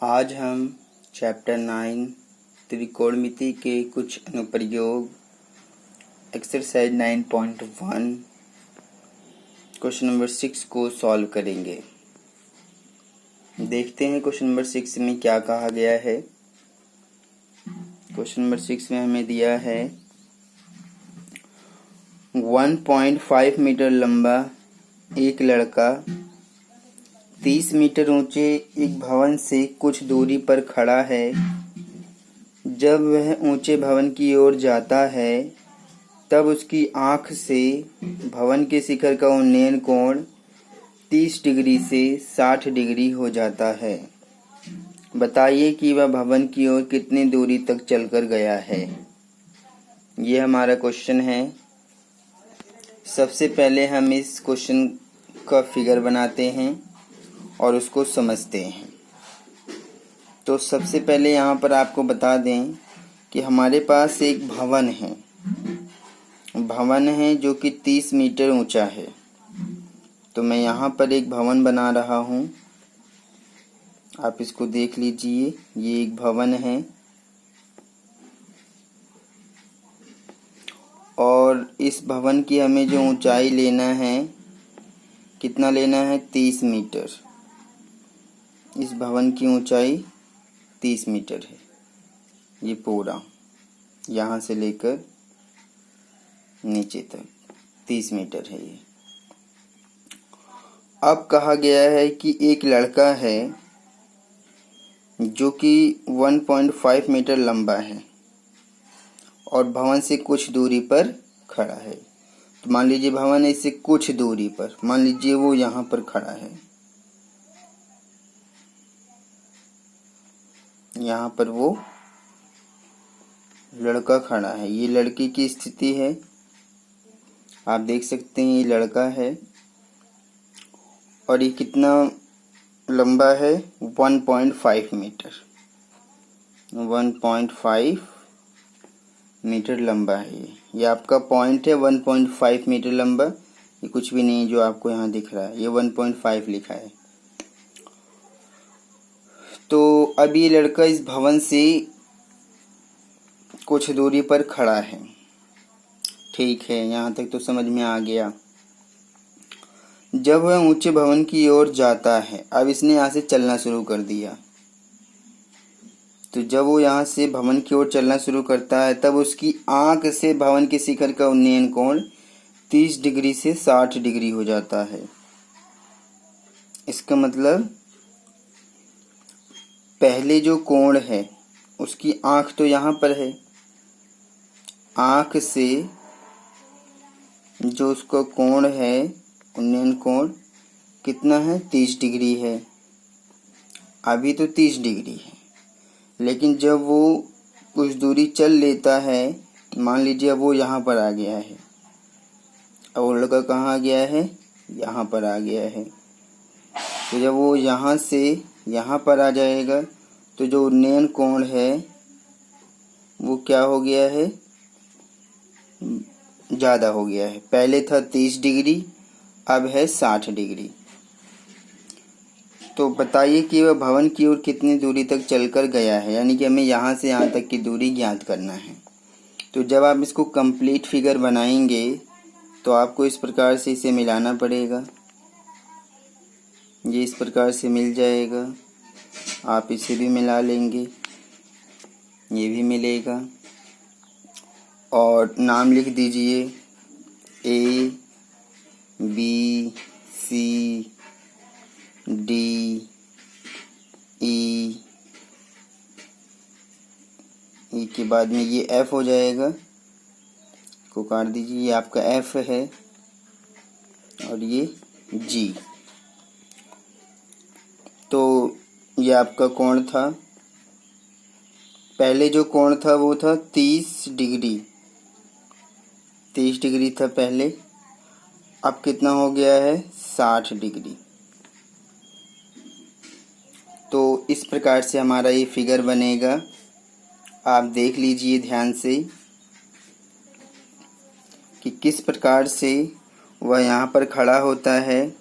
आज हम चैप्टर 9 त्रिकोणमिति के कुछ अनुप्रयोग एक्सरसाइज 9.1 क्वेश्चन नंबर 6 को सॉल्व करेंगे। देखते हैं क्वेश्चन नंबर 6 में क्या कहा गया है। क्वेश्चन नंबर 6 में हमें दिया है 1.5 मीटर लंबा एक लड़का 30 मीटर ऊंचे एक भवन से कुछ दूरी पर खड़ा है। जब वह ऊंचे भवन की ओर जाता है तब उसकी आंख से भवन के शिखर का उन्नयन कोण 30 डिग्री से 60 डिग्री हो जाता है। बताइए कि वह भवन की ओर कितनी दूरी तक चलकर गया है। ये हमारा क्वेश्चन है। सबसे पहले हम इस क्वेश्चन का फिगर बनाते हैं और उसको समझते हैं। तो सबसे पहले यहाँ पर आपको बता दें कि हमारे पास एक भवन है जो कि 30 मीटर ऊंचा है। तो मैं यहाँ पर एक भवन बना रहा हूँ, आप इसको देख लीजिए। ये एक भवन है और इस भवन की हमें जो ऊंचाई लेना है, कितना लेना है, 30 मीटर। इस भवन की ऊंचाई 30 मीटर है। ये पूरा यहाँ से लेकर नीचे तक 30 मीटर है ये। अब कहा गया है कि एक लड़का है जो कि 1.5 मीटर लंबा है और भवन से कुछ दूरी पर खड़ा है। तो मान लीजिए भवन है इससे कुछ दूरी पर, मान लीजिए वो यहाँ पर खड़ा है, यहाँ पर वो लड़का खड़ा है। ये लड़के की स्थिति है, आप देख सकते हैं। ये लड़का है और ये कितना लंबा है, 1.5 मीटर। 1.5 मीटर लंबा है ये आपका पॉइंट है। 1.5 मीटर लंबा, ये कुछ भी नहीं जो आपको यहाँ दिख रहा है, ये 1.5 लिखा है। तो अब ये लड़का इस भवन से कुछ दूरी पर खड़ा है। ठीक है, यहाँ तक तो समझ में आ गया। जब वह ऊंचे भवन की ओर जाता है, अब इसने यहाँ से चलना शुरू कर दिया। तो जब वो यहाँ से भवन की ओर चलना शुरू करता है तब उसकी आंख से भवन के शिखर का उन्नयन कोण 30 डिग्री से 60 डिग्री हो जाता है। इसका मतलब पहले जो कोण है उसकी आंख तो यहाँ पर है, आंख से जो उसका कोण है, उन्नयन कोण कितना है, 30 डिग्री है। अभी तो 30 डिग्री है, लेकिन जब वो कुछ दूरी चल लेता है, मान लीजिए अब वो यहाँ पर आ गया है। अब वो लड़का कहाँ आ गया है, यहाँ पर आ गया है। तो जब वो यहाँ से यहाँ पर आ जाएगा तो जो उन्नयन कोण है वो क्या हो गया है, ज़्यादा हो गया है। पहले था 30 डिग्री, अब है 60 डिग्री। तो बताइए कि वह भवन की ओर कितनी दूरी तक चलकर गया है, यानी कि हमें यहाँ से यहाँ तक की दूरी ज्ञात करना है। तो जब आप इसको कंप्लीट फिगर बनाएंगे तो आपको इस प्रकार से इसे मिलाना पड़ेगा। ये इस प्रकार से मिल जाएगा, आप इसे भी मिला लेंगे, ये भी मिलेगा। और नाम लिख दीजिए, A B C D E के बाद में ये F हो जाएगा, को काट दीजिए। ये आपका F है और ये G। तो ये आपका कोण था, पहले जो कोण था वो था 30 डिग्री। 30 डिग्री था पहले, अब कितना हो गया है, 60 डिग्री। तो इस प्रकार से हमारा ये फिगर बनेगा। आप देख लीजिए ध्यान से कि किस प्रकार से वह यहाँ पर खड़ा होता है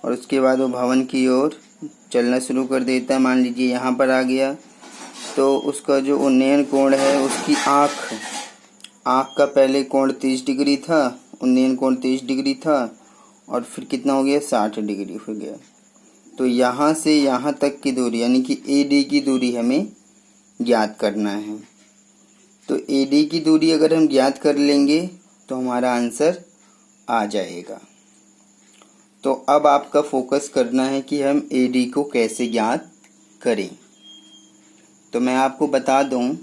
और उसके बाद वो भवन की ओर चलना शुरू कर देता है। मान लीजिए यहाँ पर आ गया, तो उसका जो उन्नयन कोण है, उसकी आँख का पहले कोण 30 डिग्री था, उन्नयन कोण 30 डिग्री था, और फिर कितना हो गया, 60 डिग्री हो गया। तो यहाँ से यहाँ तक की दूरी यानी कि AD की दूरी हमें ज्ञात करना है। तो AD की दूरी अगर हम ज्ञात कर लेंगे तो हमारा आंसर आ जाएगा। तो अब आपका फोकस करना है कि हम AD को कैसे ज्ञात करें। तो मैं आपको बता दूं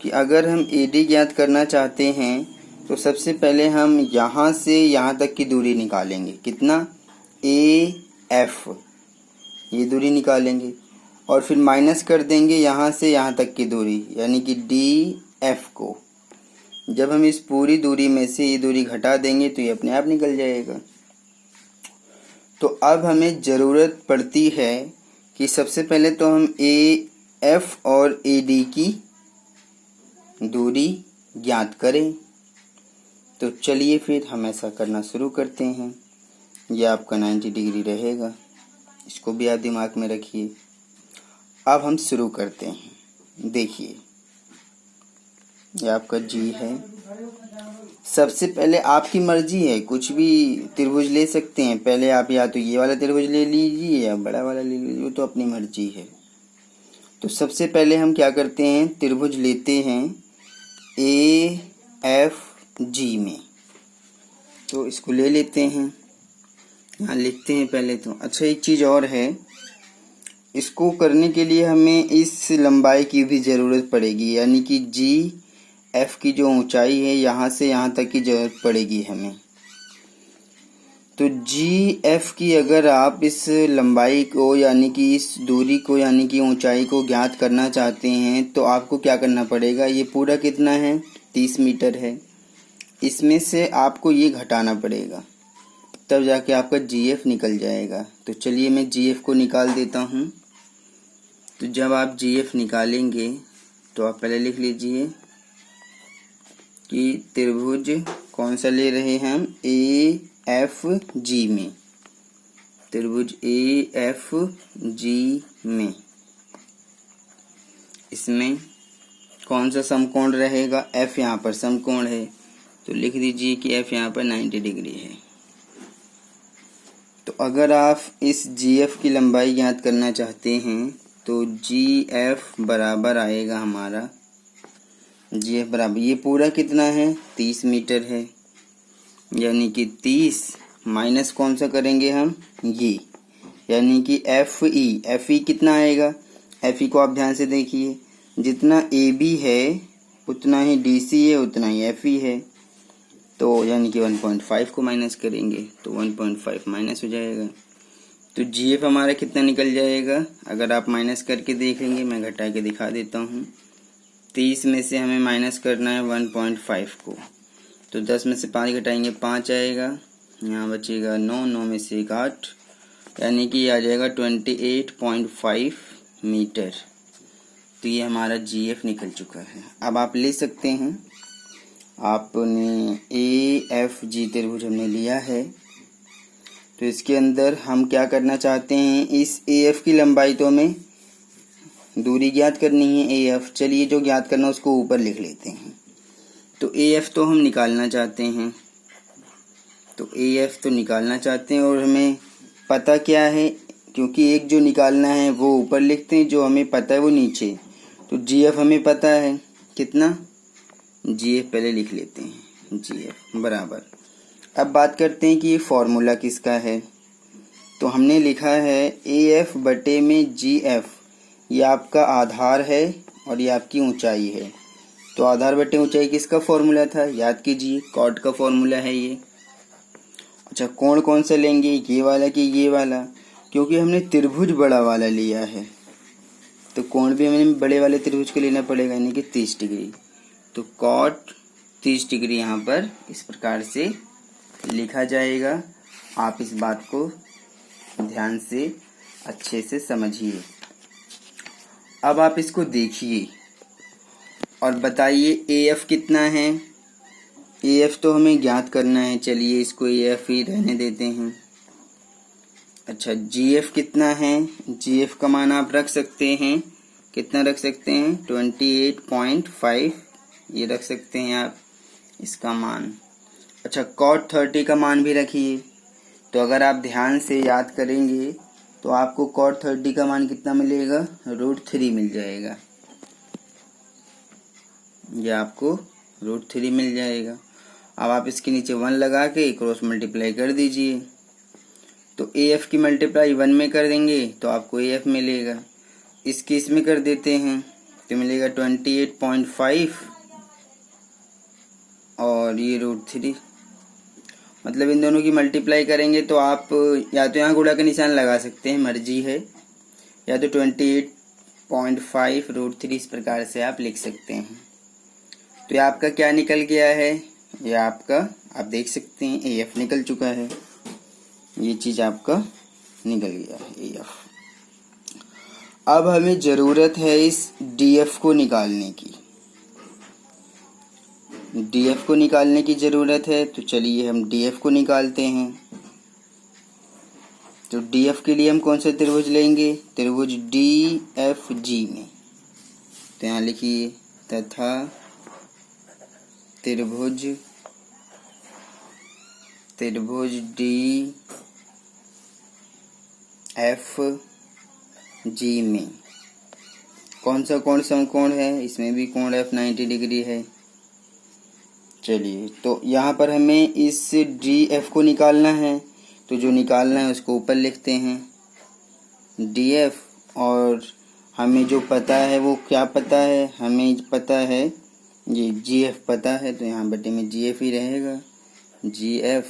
कि अगर हम AD ज्ञात करना चाहते हैं तो सबसे पहले हम यहाँ से यहाँ तक की दूरी निकालेंगे। कितना, AF, ये दूरी निकालेंगे, और फिर माइनस कर देंगे यहाँ से यहाँ तक की दूरी यानी कि DF को। जब हम इस पूरी दूरी में से ये दूरी घटा देंगे तो ये अपने आप निकल जाएगा। तो अब हमें ज़रूरत पड़ती है कि सबसे पहले तो हम AF और AD की दूरी ज्ञात करें। तो चलिए फिर हम ऐसा करना शुरू करते हैं। यह आपका 90 डिग्री रहेगा, इसको भी आप दिमाग में रखिए। अब हम शुरू करते हैं। देखिए, यह आपका G है। सबसे पहले आपकी मर्जी है, कुछ भी त्रिभुज ले सकते हैं। पहले आप या तो ये वाला त्रिभुज ले लीजिए या बड़ा वाला ले लीजिए, वो तो अपनी मर्जी है। तो सबसे पहले हम क्या करते हैं, त्रिभुज लेते हैं AFG में। तो इसको ले लेते हैं, यहाँ लिखते हैं पहले तो। अच्छा, एक चीज़ और है, इसको करने के लिए हमें इस लंबाई की भी ज़रूरत पड़ेगी, यानी कि GF की जो ऊंचाई है यहाँ से यहाँ तक की ज़रूरत पड़ेगी हमें। तो GF की अगर आप इस लंबाई को यानी कि इस दूरी को यानी कि ऊंचाई को ज्ञात करना चाहते हैं तो आपको क्या करना पड़ेगा, ये पूरा कितना है, 30 मीटर है, इसमें से आपको ये घटाना पड़ेगा, तब जाके आपका GF निकल जाएगा। तो चलिए मैं GF को निकाल देता हूँ। तो जब आप GF निकालेंगे तो आप पहले लिख लीजिए कि त्रिभुज कौन सा ले रहे हैं हम, AFG में। त्रिभुज AFG में इसमें कौन सा समकोण रहेगा, F यहाँ पर समकोण है, तो लिख दीजिए कि F यहाँ पर 90 डिग्री है। तो अगर आप इस GF की लंबाई ज्ञात करना चाहते हैं तो GF बराबर आएगा हमारा, GF बराबर, ये पूरा कितना है, 30 मीटर है, यानी कि 30 माइनस कौन सा करेंगे हम, ये, यानी कि FE कितना आएगा, FE को आप ध्यान से देखिए, जितना AB है उतना ही DC है, उतना ही FE है। तो यानी कि 1.5 को माइनस करेंगे तो 1.5 माइनस हो जाएगा। तो GF हमारा कितना निकल जाएगा, अगर आप माइनस करके देखेंगे, मैं घटा के दिखा देता हूँ। 30 में से हमें माइनस करना है 1.5 को, तो 10 में से 5 घटाएंगे 5 आएगा, यहाँ बचेगा 9, 9 में से 1 8, यानी कि आ जाएगा 28.5 मीटर। तो ये हमारा GF निकल चुका है। अब आप ले सकते हैं, आपने AFG त्रिभुज हमने लिया है, तो इसके अंदर हम क्या करना चाहते हैं, इस AF की लंबाई तो हमें दूरी ज्ञात करनी है AF। चलिए जो ज्ञात करना उसको ऊपर लिख लेते हैं। तो AF तो हम निकालना चाहते हैं, तो AF तो निकालना चाहते हैं और हमें पता क्या है, क्योंकि एक जो निकालना है वो ऊपर लिखते हैं, जो हमें पता है वो नीचे। तो GF हमें पता है कितना, GF पहले लिख लेते हैं, GF बराबर। अब बात करते हैं कि ये फॉर्मूला किसका है। तो हमने लिखा है AF बटे में GF, ये आपका आधार है और ये आपकी ऊंचाई है। तो आधार बटे ऊंचाई किसका फॉर्मूला था, याद कीजिए, कॉट का फॉर्मूला है ये। अच्छा, कोण कौन सा लेंगे, ये वाला कि ये वाला, क्योंकि हमने त्रिभुज बड़ा वाला लिया है तो कोण भी हमें बड़े वाले त्रिभुज को लेना पड़ेगा, यानी कि 30 डिग्री। तो कॉट 30 डिग्री यहाँ पर इस प्रकार से लिखा जाएगा। आप इस बात को ध्यान से अच्छे से समझिए। अब आप इसको देखिए और बताइए AF कितना है। AF तो हमें ज्ञात करना है, चलिए इसको AF ही रहने देते हैं। अच्छा, GF कितना है? GF का मान आप रख सकते हैं, कितना रख सकते हैं? 28.5 ये रख सकते हैं आप इसका मान। अच्छा, cot 30 का मान भी रखिए। तो अगर आप ध्यान से याद करेंगे तो आपको cot 30 का मान कितना मिलेगा? √3 मिल जाएगा। ये आपको √3 मिल जाएगा। अब आप इसके नीचे 1 लगा के क्रॉस मल्टीप्लाई कर दीजिए। तो AF की मल्टीप्लाई 1 में कर देंगे तो आपको AF मिलेगा। इसकी इसमें कर देते हैं तो मिलेगा 28.5 और ये √3। मतलब इन दोनों की मल्टीप्लाई करेंगे तो आप या तो यहाँ गुणा का निशान लगा सकते हैं, मर्जी है, या तो 28.5 √3 इस प्रकार से आप लिख सकते हैं। तो ये आपका क्या निकल गया है? ये आपका आप देख सकते हैं AF निकल चुका है। ये चीज आपका निकल गया है AF। अब हमें जरूरत है इस DF को निकालने की। DF को निकालने की जरूरत है, तो चलिए हम DF को निकालते हैं। तो DF के लिए हम कौन सा त्रिभुज लेंगे? त्रिभुज DFG में। तो यहाँ लिखिए तथा त्रिभुज DFG में कौन सा कोण समकोण है? इसमें भी कोण F 90 डिग्री है। चलिए, तो यहाँ पर हमें इस DF को निकालना है, तो जो निकालना है उसको ऊपर लिखते हैं DF, और हमें जो पता है वो क्या पता है? हमें पता है ये GF पता है, तो यहाँ बटे में GF ही रहेगा। GF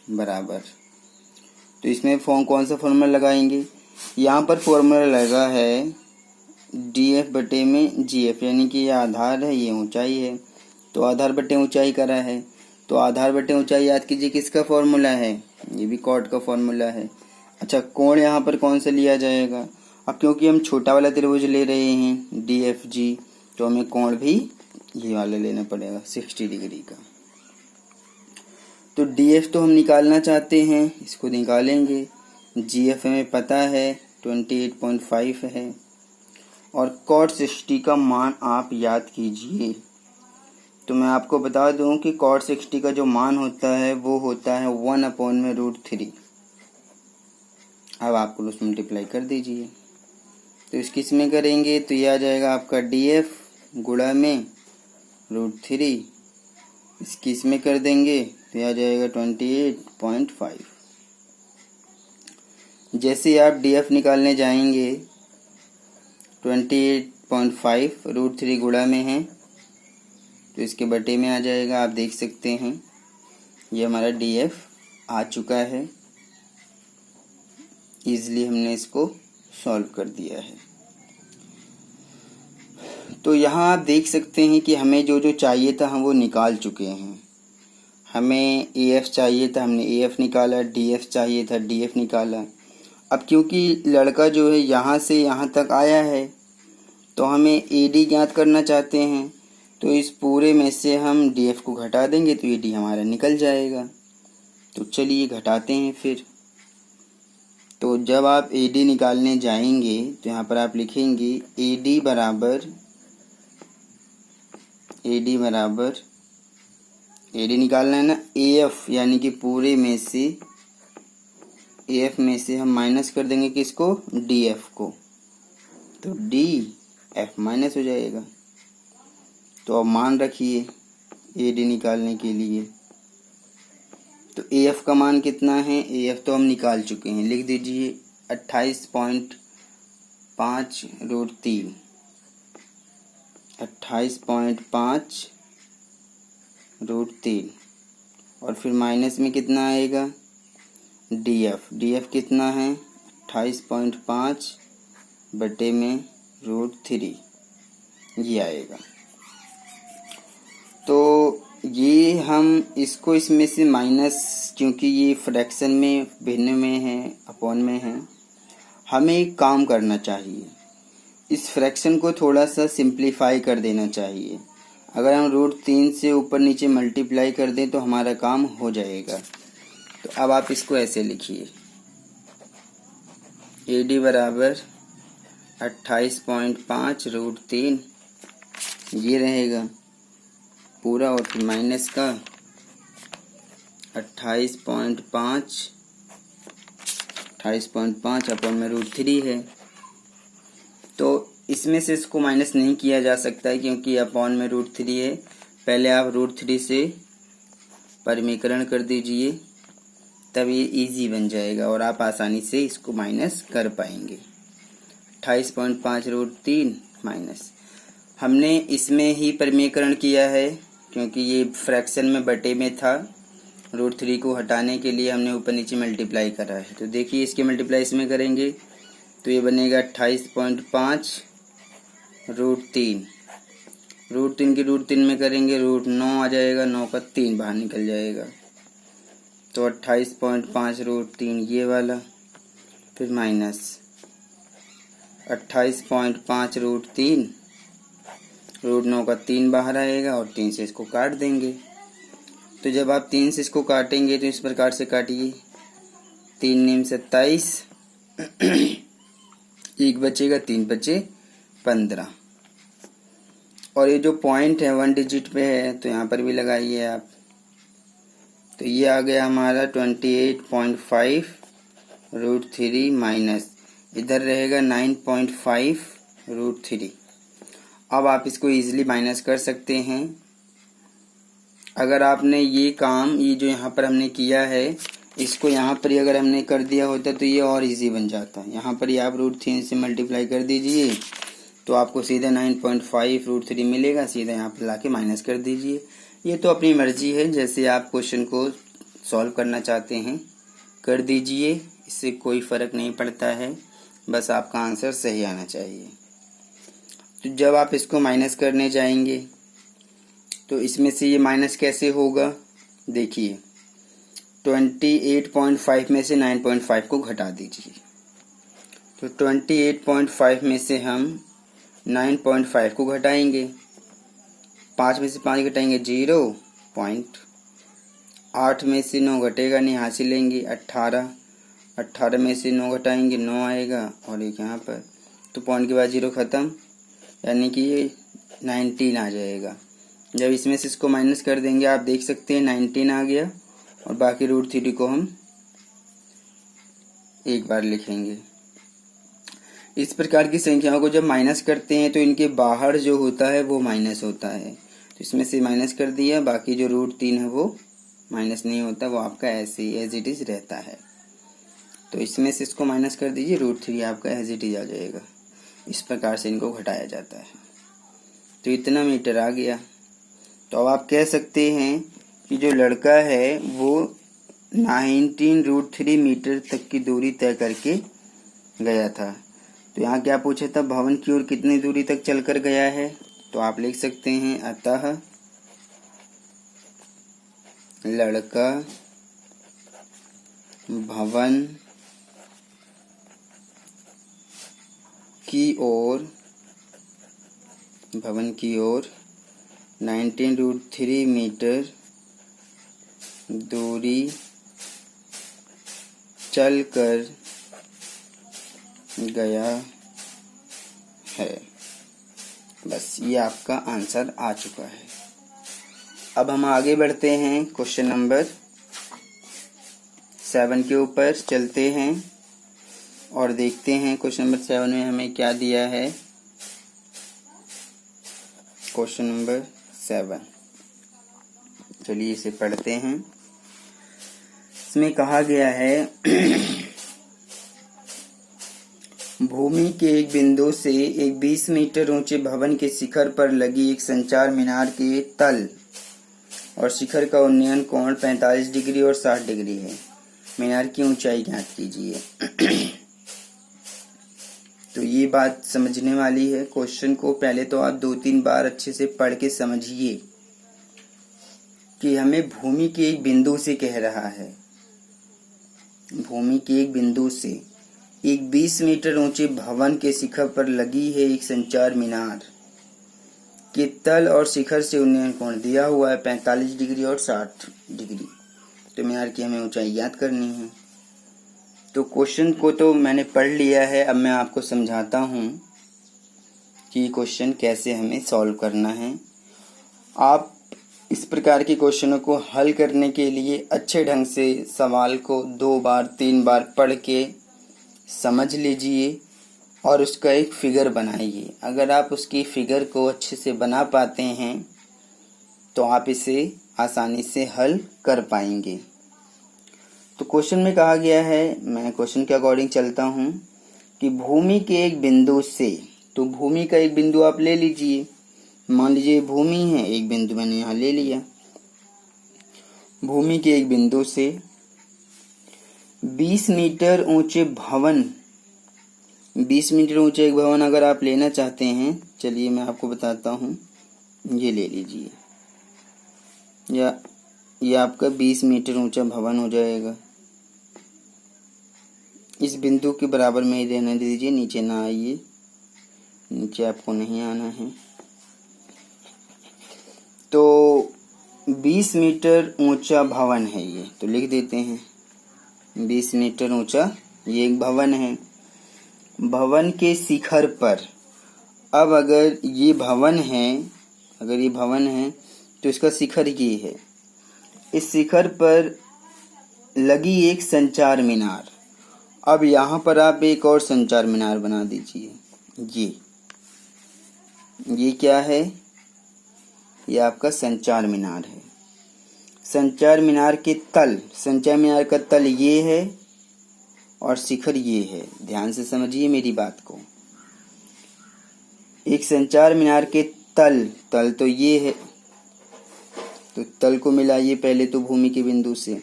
बराबर, तो इसमें कौन सा फॉर्मूला लगाएंगे? यहाँ पर फॉर्मूला लगा है DF बटे में GF, यानी कि ये आधार है, ये ऊंचाई है, तो आधार बटे ऊंचाई करा है। तो आधार बटे ऊंचाई याद कीजिए किसका फॉर्मूला है? ये भी कॉट का फॉर्मूला है। अच्छा, कोण यहाँ पर कौन सा लिया जाएगा? अब क्योंकि हम छोटा वाला त्रिभुज ले रहे हैं DFG, तो हमें कोण भी ये वाला लेना पड़ेगा 60 डिग्री का। तो DF तो हम निकालना चाहते हैं, इसको निकालेंगे। GF हमें पता है 28.5 है, और cot 60 का मान आप याद कीजिए। तो मैं आपको बता दूं कि cot 60 का जो मान होता है वो होता है 1/√3। अब आप क्रॉस मल्टीप्लाई कर दीजिए। तो इसकी इसमें करेंगे तो ये आ जाएगा आपका DF गुणा में √3। इसकी इसमें कर देंगे तो ये आ जाएगा 28.5। जैसे आप DF निकालने जाएंगे 28.5 √3 गुणा में है तो इसके बटे में आ जाएगा। आप देख सकते हैं ये हमारा DF आ चुका है। इजीली हमने इसको सॉल्व कर दिया है। तो यहाँ आप देख सकते हैं कि हमें जो जो चाहिए था हम वो निकाल चुके हैं। हमें AF चाहिए था, हमने AF निकाला। DF चाहिए था, DF निकाला। अब क्योंकि लड़का जो है यहाँ से यहाँ तक आया है तो हमें AD ज्ञात करना चाहते हैं, तो इस पूरे में से हम DF को घटा देंगे तो AD हमारा निकल जाएगा। तो चलिए घटाते हैं फिर। तो जब आप AD निकालने जाएंगे तो यहाँ पर आप लिखेंगे AD बराबर AD निकालना है ना, AF यानी कि पूरे में से AF में से हम माइनस कर देंगे किसको? DF को, तो DF माइनस हो जाएगा। तो अब मान रखिए AD निकालने के लिए। तो AF का मान कितना है? AF तो हम निकाल चुके हैं, लिख दीजिए 28.5 √3। 28.5 √3 और फिर माइनस में कितना आएगा? DF कितना है? 28.5 बटे में √3 ये आएगा। तो ये हम इसको इसमें से माइनस, क्योंकि ये फ्रैक्शन में भिन्न में है, अपॉन में है, हमें एक काम करना चाहिए। इस फ्रैक्शन को थोड़ा सा सिंप्लीफाई कर देना चाहिए। अगर हम √3 से ऊपर नीचे मल्टीप्लाई कर दें तो हमारा काम हो जाएगा। तो अब आप इसको ऐसे लिखिए AD बराबर 28.5√3 ये रहेगा पूरा, और फिर माइनस का 28.5 अपन में √3 है। तो इसमें से इसको माइनस नहीं किया जा सकता है क्योंकि अपॉन में √3 है। पहले आप √3 से परिमीकरण कर दीजिए, तब ये इजी बन जाएगा और आप आसानी से इसको माइनस कर पाएंगे। 28.5√3 माइनस, हमने इसमें ही परिमीकरण किया है क्योंकि ये फ्रैक्शन में बटे में था। √3 को हटाने के लिए हमने ऊपर नीचे मल्टीप्लाई करा है। तो देखिए इसके मल्टीप्लाई इसमें करेंगे तो ये बनेगा 28.5√3। √3 की √3 में करेंगे √9 आ जाएगा, 9 का 3 बाहर निकल जाएगा। तो 28.5√3 ये वाला, फिर माइनस 28.5√3, √9 का 3 बाहर आएगा और 3 से इसको काट देंगे। तो जब आप 3 से इसको काटेंगे तो इस प्रकार से काटिए, 3 नीम 27, 1 बचेगा, 3 बचे 15। और ये जो पॉइंट है 1 डिजिट पे है तो यहाँ पर भी लगाइए आप। तो ये आ गया हमारा 28.5√3 माइनस, इधर रहेगा 9.5√3। अब आप इसको इजीली माइनस कर सकते हैं। अगर आपने ये काम, ये जो यहाँ पर हमने किया है, इसको यहाँ पर ही अगर हमने कर दिया होता तो ये और इजी बन जाता। यहाँ पर ही आप √3 से मल्टीप्लाई कर दीजिए तो आपको सीधा 9.5√3 मिलेगा, सीधा यहाँ पर लाके माइनस कर दीजिए। ये तो अपनी मर्जी है, जैसे आप क्वेश्चन को सॉल्व करना चाहते हैं कर दीजिए, इससे कोई फ़र्क नहीं पड़ता है, बस आपका आंसर सही आना चाहिए। तो जब आप इसको माइनस करने जाएंगे तो इसमें से ये माइनस कैसे होगा, देखिए 28.5 में से 9.5 को घटा दीजिए। तो 28.5 में से हम 9.5 को घटाएंगे, 5 में से 5 घटाएंगे 0.8 में से 9 घटेगा नहीं, यहाँ से लेंगे 18 में से 9 घटाएंगे 9 आएगा, और एक यहाँ पर, तो पॉइंट के बाद 0 ख़त्म, यानी कि ये 19 आ जाएगा। जब इसमें से इसको माइनस कर देंगे आप देख सकते हैं 19 आ गया, और बाकी √3 को हम एक बार लिखेंगे। इस प्रकार की संख्याओं को जब माइनस करते हैं तो इनके बाहर जो होता है वो माइनस होता है। तो इसमें से माइनस कर दिया, बाकी जो √3 है वो माइनस नहीं होता, वो आपका ऐसे ही एज इट इज रहता है। तो इसमें से इसको माइनस कर दीजिए, √3 आपका एज इट इज आ जाएगा। इस प्रकार से इनको घटाया जाता है। तो इतना मीटर आ गया। तो अब आप कह सकते हैं कि जो लड़का है वो 19√3 मीटर तक की दूरी तय करके गया था। तो यहाँ क्या पूछा था, भवन की ओर कितनी दूरी तक चलकर गया है। तो आप लिख सकते हैं अतः लड़का भवन की ओर 19√3 मीटर दूरी चल कर गया है। बस ये आपका आंसर आ चुका है। अब हम आगे बढ़ते हैं, क्वेश्चन नंबर 7 के ऊपर चलते हैं और देखते हैं क्वेश्चन नंबर 7 में हमें क्या दिया है। क्वेश्चन नंबर 7, चलिए इसे पढ़ते हैं। इसमें कहा गया है भूमि के एक बिंदु से एक 20 मीटर ऊंचे भवन के शिखर पर लगी एक संचार मीनार के तल और शिखर का उन्नयन कोण 45 डिग्री और 60 डिग्री है। मीनार की ऊंचाई ज्ञात कीजिए। तो ये बात समझने वाली है। क्वेश्चन को पहले तो आप 2-3 बार अच्छे से पढ़ के समझिए कि हमें भूमि के एक बिंदु से कह रहा है। भूमि के एक बिंदु से एक 20 मीटर ऊंचे भवन के शिखर पर लगी है एक संचार मीनार के तल और शिखर से उन्नयन कोण दिया हुआ है 45 डिग्री और 60 डिग्री। तो मीनार की हमें ऊंचाई ज्ञात करनी है। तो क्वेश्चन को तो मैंने पढ़ लिया है, अब मैं आपको समझाता हूँ कि क्वेश्चन कैसे हमें सॉल्व करना है। आप इस प्रकार के क्वेश्चनों को हल करने के लिए अच्छे ढंग से सवाल को 2 बार 3 बार पढ़ के समझ लीजिए और उसका एक फिगर बनाइए। अगर आप उसकी फिगर को अच्छे से बना पाते हैं तो आप इसे आसानी से हल कर पाएंगे। तो क्वेश्चन में कहा गया है, मैं क्वेश्चन के अकॉर्डिंग चलता हूँ कि भूमि के एक बिंदु से, तो भूमि का एक बिंदु आप ले लीजिए, मान लीजिए भूमि है, एक बिंदु मैंने यहाँ ले लिया। भूमि के एक बिंदु से 20 मीटर ऊंचे भवन, 20 मीटर ऊंचे एक भवन अगर आप लेना चाहते हैं, चलिए मैं आपको बताता हूँ, ये ले लीजिए, या ये आपका 20 मीटर ऊंचा भवन हो जाएगा। इस बिंदु के बराबर में ही रहने दीजिए, नीचे ना आइए, नीचे आपको नहीं आना है। तो 20 मीटर ऊंचा भवन है ये, तो लिख देते हैं 20 मीटर ऊंचा ये एक भवन है। भवन के शिखर पर, अब अगर ये भवन है, तो इसका शिखर ये है। इस शिखर पर लगी एक संचार मीनार। अब यहाँ पर आप एक और संचार मीनार बना दीजिए। ये क्या है? ये आपका संचार मीनार है। संचार मीनार का तल ये है और शिखर ये है। ध्यान से समझिए मेरी बात को। एक संचार मीनार के तल तो ये है, तो तल को मिलाइए पहले तो भूमि के बिंदु से।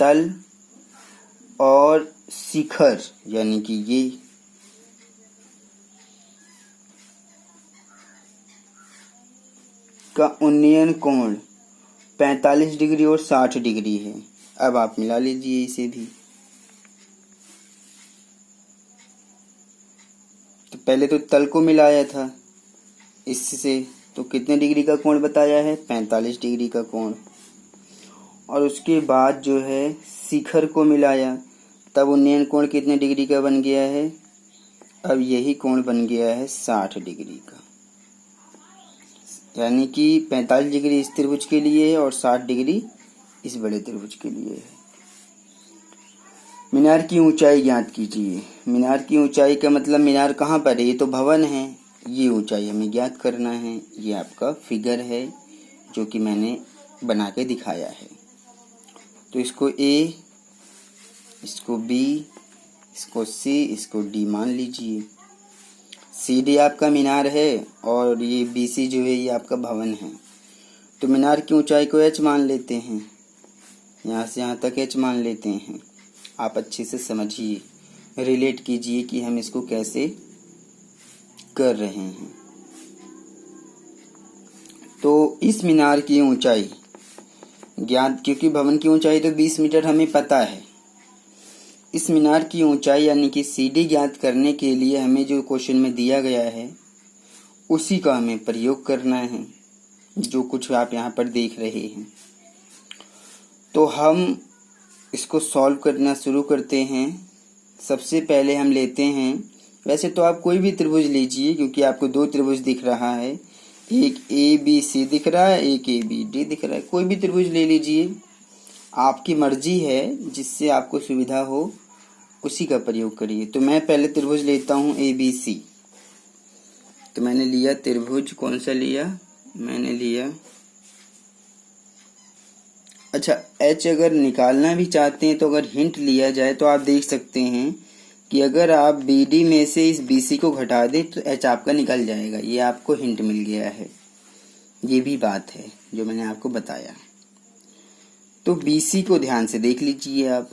तल और शिखर यानी कि ये, का उन्नयन कोण 45 डिग्री और 60 डिग्री है। अब आप मिला लीजिए इसे भी। तो पहले तो तल को मिलाया था इससे, तो कितने डिग्री का कोण बताया है? 45 डिग्री का कोण। और उसके बाद जो है शिखर को मिलाया, तब उन्नयन कोण कितने डिग्री का बन गया है? अब यही कोण बन गया है 60 डिग्री का, यानी कि 45 डिग्री इस त्रिभुज के लिए है और 60 डिग्री इस बड़े त्रिभुज के लिए है। मीनार की ऊंचाई ज्ञात कीजिए। मीनार की ऊंचाई का मतलब मीनार कहाँ पर है? ये तो भवन है, ये ऊंचाई हमें ज्ञात करना है। ये आपका फिगर है जो कि मैंने बना के दिखाया है। तो इसको ए, इसको बी, इसको सी, इसको डी मान लीजिए। सी डी आपका मीनार है और ये बी सी जो है ये आपका भवन है। तो मीनार की ऊंचाई को एच मान लेते हैं, यहाँ से यहाँ तक एच मान लेते हैं। आप अच्छे से समझिए, रिलेट कीजिए कि हम इसको कैसे कर रहे हैं। तो इस मीनार की ऊंचाई ज्ञात, क्योंकि भवन की ऊंचाई तो 20 मीटर हमें पता है। इस मीनार की ऊंचाई यानी कि सीडी ज्ञात करने के लिए हमें जो क्वेश्चन में दिया गया है उसी का हमें प्रयोग करना है, जो कुछ आप यहाँ पर देख रहे हैं। तो हम इसको सॉल्व करना शुरू करते हैं। सबसे पहले हम लेते हैं, वैसे तो आप कोई भी त्रिभुज लीजिए क्योंकि आपको 2 त्रिभुज दिख रहा है, एक ए बी सी दिख रहा है, एक ए बी डी दिख रहा है। कोई भी त्रिभुज ले लीजिए, आपकी मर्जी है, जिससे आपको सुविधा हो उसी का प्रयोग करिए। तो मैं पहले त्रिभुज लेता हूँ ए बी सी। तो मैंने लिया त्रिभुज, कौन सा लिया? मैंने लिया, अच्छा एच अगर निकालना भी चाहते हैं तो अगर हिंट लिया जाए तो आप देख सकते हैं कि अगर आप बी डी में से इस बी सी को घटा दें तो एच आपका निकल जाएगा। ये आपको हिंट मिल गया है, ये भी बात है जो मैंने आपको बताया। तो बी सी को ध्यान से देख लीजिए, आप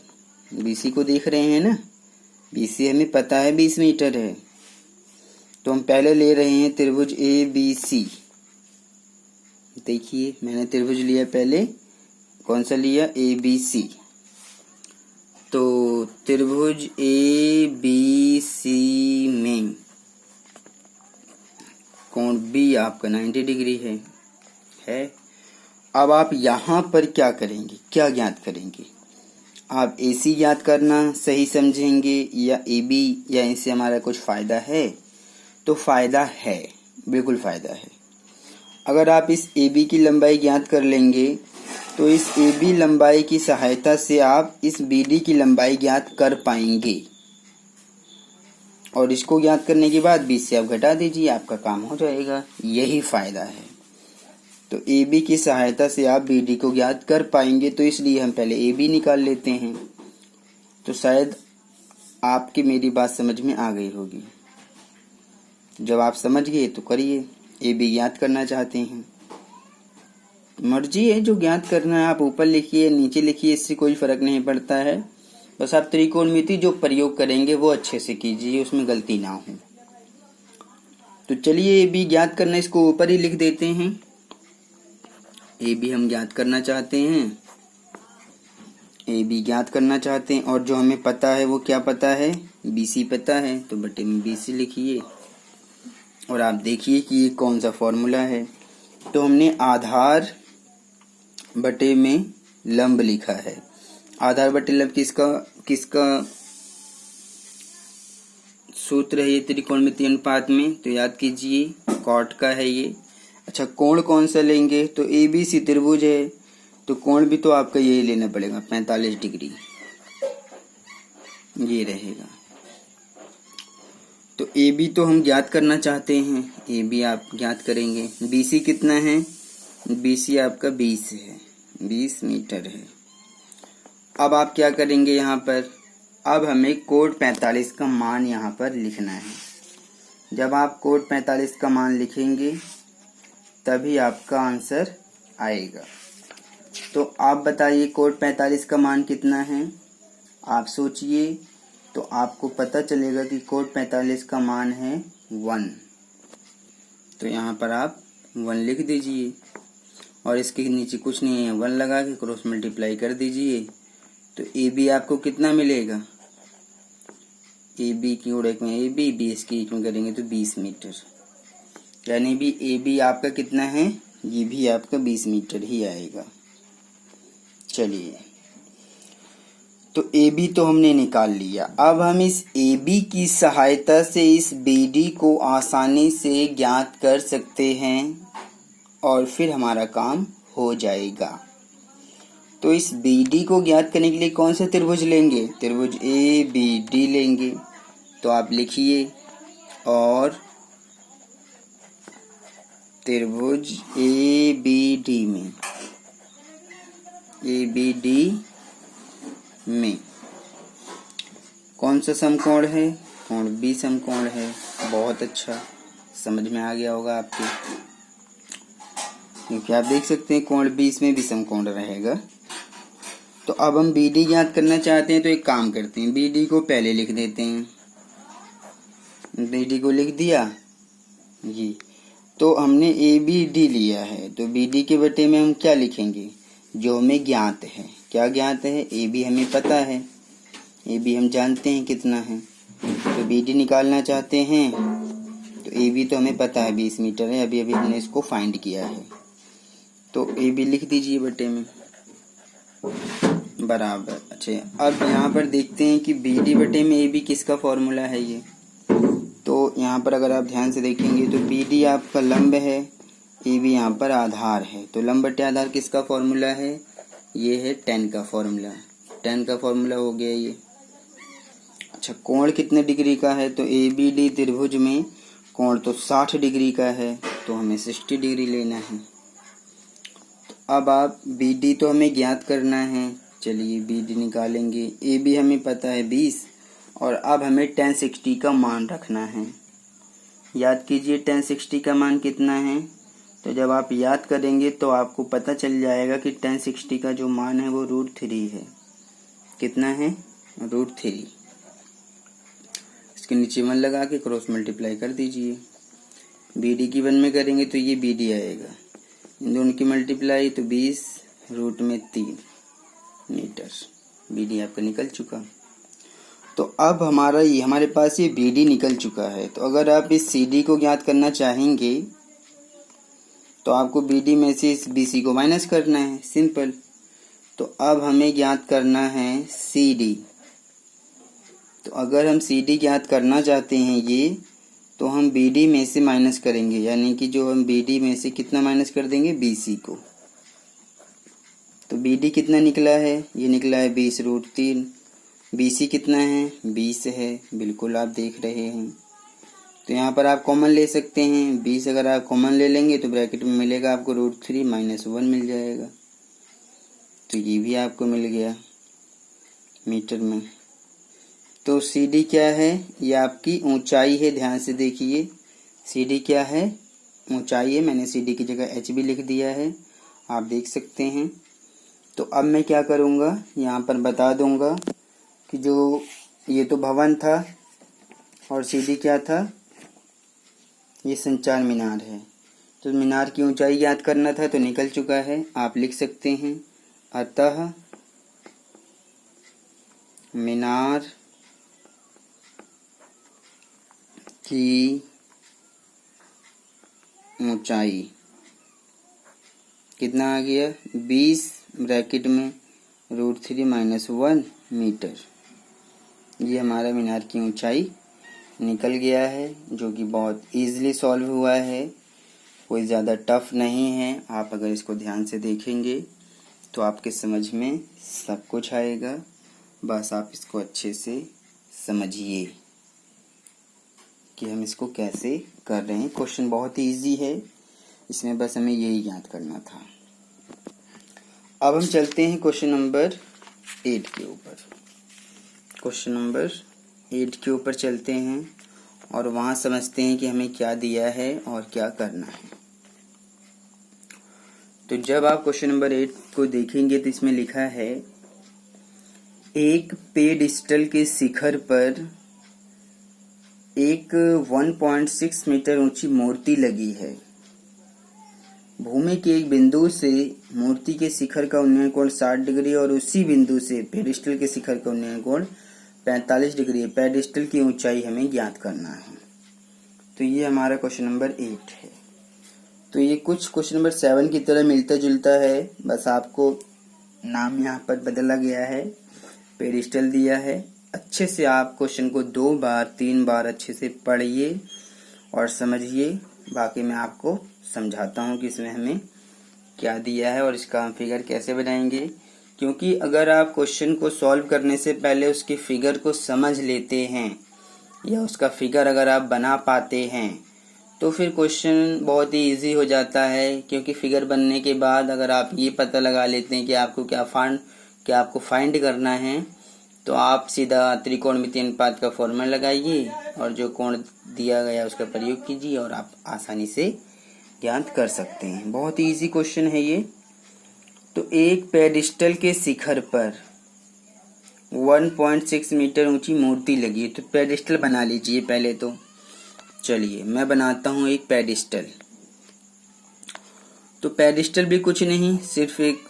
बी सी को देख रहे हैं ना। बी सी हमें पता है 20 मीटर है, तो हम पहले ले रहे हैं त्रिभुज ए बी सी। देखिए मैंने त्रिभुज लिया पहले, कौन सा लिया? A B C. तो त्रिभुज ए बी सी में कोण बी आपका 90 डिग्री है। अब आप यहाँ पर क्या करेंगे, क्या ज्ञात करेंगे? आप AC ज्ञात करना सही समझेंगे या AB, या इनसे हमारा कुछ फ़ायदा है? तो फ़ायदा है, बिल्कुल फ़ायदा है। अगर आप इस AB की लंबाई ज्ञात कर लेंगे तो इस AB लंबाई की सहायता से आप इस BD की लंबाई ज्ञात कर पाएंगे, और इसको ज्ञात करने के बाद BC आप घटा दीजिए, आपका काम हो जाएगा। यही फ़ायदा है। तो AB की सहायता से आप BD को ज्ञात कर पाएंगे, तो इसलिए हम पहले AB निकाल लेते हैं। तो शायद आपकी मेरी बात समझ में आ गई होगी। जब आप समझ गए तो करिए। AB ज्ञात करना चाहते हैं, मर्जी है जो ज्ञात करना है, आप ऊपर लिखिए नीचे लिखिए, इससे कोई फर्क नहीं पड़ता है। बस आप त्रिकोणमिति जो प्रयोग करेंगे वो अच्छे से कीजिए, उसमें गलती ना हो। तो चलिए AB ज्ञात करना, इसको ऊपर ही लिख देते हैं। AB हम ज्ञात करना चाहते हैं, AB ज्ञात करना चाहते हैं, और जो हमें पता है वो क्या पता है? BC पता है, तो बटे में BC लिखिए। और आप देखिए कि ये कौन सा फॉर्मूला है। तो हमने आधार बटे में लंब लिखा है। आधार बटे लंब किसका सूत्र है? ये त्रिकोणमितीय अनुपात में, तो याद कीजिए कॉट का है ये। अच्छा, कोण कौन सा लेंगे? तो ABC त्रिभुज है, तो कोण भी तो आपका यही लेना पड़ेगा, 45 डिग्री ये रहेगा। तो AB तो हम ज्ञात करना चाहते हैं, AB आप ज्ञात करेंगे। BC कितना है? BC आपका 20 है, 20 मीटर है। अब आप क्या करेंगे यहाँ पर? अब हमें कोण 45 का मान यहाँ पर लिखना है। जब आप कोण 45 का मान लिखेंगे तभी आपका आंसर आएगा। तो आप बताइए कोण 45 का मान कितना है? आप सोचिए, तो आपको पता चलेगा कि कोण 45 का मान है 1। तो यहाँ पर आप 1 लिख दीजिए, और इसके नीचे कुछ नहीं है, 1 लगा के क्रॉस मल्टीप्लाई कर दीजिए। तो AB आपको कितना मिलेगा? AB की उड़क में AB, BC की में करेंगे तो 20 मीटर, यानी भी AB आपका कितना है? ये भी आपका 20 मीटर ही आएगा। चलिए, तो AB तो हमने निकाल लिया। अब हम इस AB की सहायता से इस BD को आसानी से ज्ञात कर सकते हैं, और फिर हमारा काम हो जाएगा। तो इस BD को ज्ञात करने के लिए कौन सा त्रिभुज लेंगे? त्रिभुज ABD लेंगे। तो आप लिखिए, और त्रिभुज ABD में कौन सा समकोण है? कोण B समकोण है। बहुत अच्छा, समझ में आ गया होगा आपके, क्योंकि आप देख सकते हैं कोण B इसमें भी समकोण रहेगा। तो अब हम BD ज्ञात करना चाहते हैं, तो एक काम करते हैं, BD को पहले लिख देते हैं। BD को लिख दिया जी। तो हमने ABD लिया है, तो BD के बटे में हम क्या लिखेंगे? जो हमें ज्ञात है। क्या ज्ञात है? AB हमें पता है, AB हम जानते हैं कितना है। तो BD निकालना चाहते हैं, तो AB तो हमें पता है 20 मीटर है, अभी हमने इसको फाइंड किया है। तो AB लिख दीजिए बटे में, बराबर। अच्छा, अब यहाँ पर देखते हैं कि BD बटे में AB किसका फॉर्मूला है ये। तो यहाँ पर अगर आप ध्यान से देखेंगे तो BD आपका लंब है, AB यहाँ पर आधार है। तो लंब बटे आधार किसका फॉर्मूला है? ये है tan का फॉर्मूला। tan का फॉर्मूला हो गया ये। अच्छा, कोण कितने डिग्री का है? तो ABD त्रिभुज में कोण तो 60 डिग्री का है, तो हमें 60 डिग्री लेना है। तो अब आप BD तो हमें ज्ञात करना है, चलिए BD निकालेंगे। AB हमें पता है 20, और अब हमें tan 60 का मान रखना है। याद कीजिए tan 60 का मान कितना है? तो जब आप याद करेंगे तो आपको पता चल जाएगा कि tan 60 का जो मान है वो √3 है। कितना है? √3। इसके नीचे 1 लगा के क्रॉस मल्टीप्लाई कर दीजिए। BD की 1 में करेंगे तो ये BD आएगा, इन दोनों की मल्टीप्लाई तो 20 √3 मीटर। BD आपका निकल चुका। तो अब हमारे पास ये BD निकल चुका है। तो अगर आप इस CD को ज्ञात करना चाहेंगे तो आपको BD में से इस BC को माइनस करना है, सिंपल। तो अब हमें ज्ञात करना है CD। तो अगर हम CD ज्ञात करना चाहते हैं ये, तो हम BD में से माइनस करेंगे, यानी कि जो हम BD में से कितना माइनस कर देंगे, BC को। तो BD कितना निकला है, ये निकला है 20√3। BC कितना है, 20 है, बिल्कुल आप देख रहे हैं। तो यहाँ पर आप कॉमन ले सकते हैं, 20 अगर आप कॉमन ले लेंगे तो ब्रैकेट में मिलेगा आपको √3 -1 मिल जाएगा। तो ये भी आपको मिल गया मीटर में। तो CD क्या है, ये आपकी ऊंचाई है, ध्यान से देखिए। CD क्या है, ऊंचाई है। मैंने CD की जगह H भी लिख दिया है, आप देख सकते हैं। तो अब मैं क्या करूँगा, यहाँ पर बता दूँगा कि जो ये तो भवन था और CD क्या था, ये संचार मीनार है। तो मीनार की ऊंचाई याद करना था, तो निकल चुका है, आप लिख सकते हैं। अतः मीनार की ऊंचाई कितना आ गया, 20 ब्रैकेट में √3 - 1 मीटर। ये हमारा मीनार की ऊंचाई निकल गया है, जो कि बहुत इजीली सॉल्व हुआ है, कोई ज़्यादा टफ नहीं है। आप अगर इसको ध्यान से देखेंगे तो आपके समझ में सब कुछ आएगा। बस आप इसको अच्छे से समझिए कि हम इसको कैसे कर रहे हैं। क्वेश्चन बहुत ही इजी है, इसमें बस हमें यही याद करना था। अब हम चलते हैं क्वेश्चन नंबर 8 के ऊपर। क्वेश्चन नंबर 8 के ऊपर चलते हैं और वहाँ समझते हैं कि हमें क्या दिया है और क्या करना है। तो जब आप क्वेश्चन नंबर 8 को देखेंगे तो इसमें लिखा है, एक पेडिस्टल के शिखर पर एक 1.6 मीटर ऊंची मूर्ति लगी है। भूमि के एक बिंदु से मूर्ति के शिखर का उन्नयन कोण 60 डिग्री और उसी बिंदु से पेडिस्टल के शिखर का उन्नयन कोण 45 डिग्री है। पेडिस्टल की ऊंचाई हमें ज्ञात करना है। तो ये हमारा क्वेश्चन नंबर 8 है। तो ये कुछ क्वेश्चन नंबर 7 की तरह मिलता जुलता है, बस आपको नाम यहाँ पर बदला गया है, पेडिस्टल दिया है। अच्छे से आप क्वेश्चन को 2 बार 3 बार अच्छे से पढ़िए और समझिए। बाकी मैं आपको समझाता हूँ कि इसमें हमें क्या दिया है और इसका हम फिगर कैसे बनाएंगे। क्योंकि अगर आप क्वेश्चन को सॉल्व करने से पहले उसके फिगर को समझ लेते हैं या उसका फिगर अगर आप बना पाते हैं तो फिर क्वेश्चन बहुत ही इजी हो जाता है। क्योंकि फिगर बनने के बाद अगर आप ये पता लगा लेते हैं कि आपको क्या आपको फाइंड करना है, तो आप सीधा त्रिकोणमितीय अनुपात का फॉर्मूला लगाइए और जो कोण दिया गया उसका प्रयोग कीजिए और आप आसानी से ज्ञात कर सकते हैं। बहुत ही इजी क्वेश्चन है ये। तो एक पेडिस्टल के शिखर पर 1.6 मीटर ऊंची मूर्ति लगी है। तो पेडिस्टल बना लीजिए पहले तो। चलिए मैं बनाता हूँ एक पेडिस्टल। तो पेडिस्टल भी कुछ नहीं, सिर्फ एक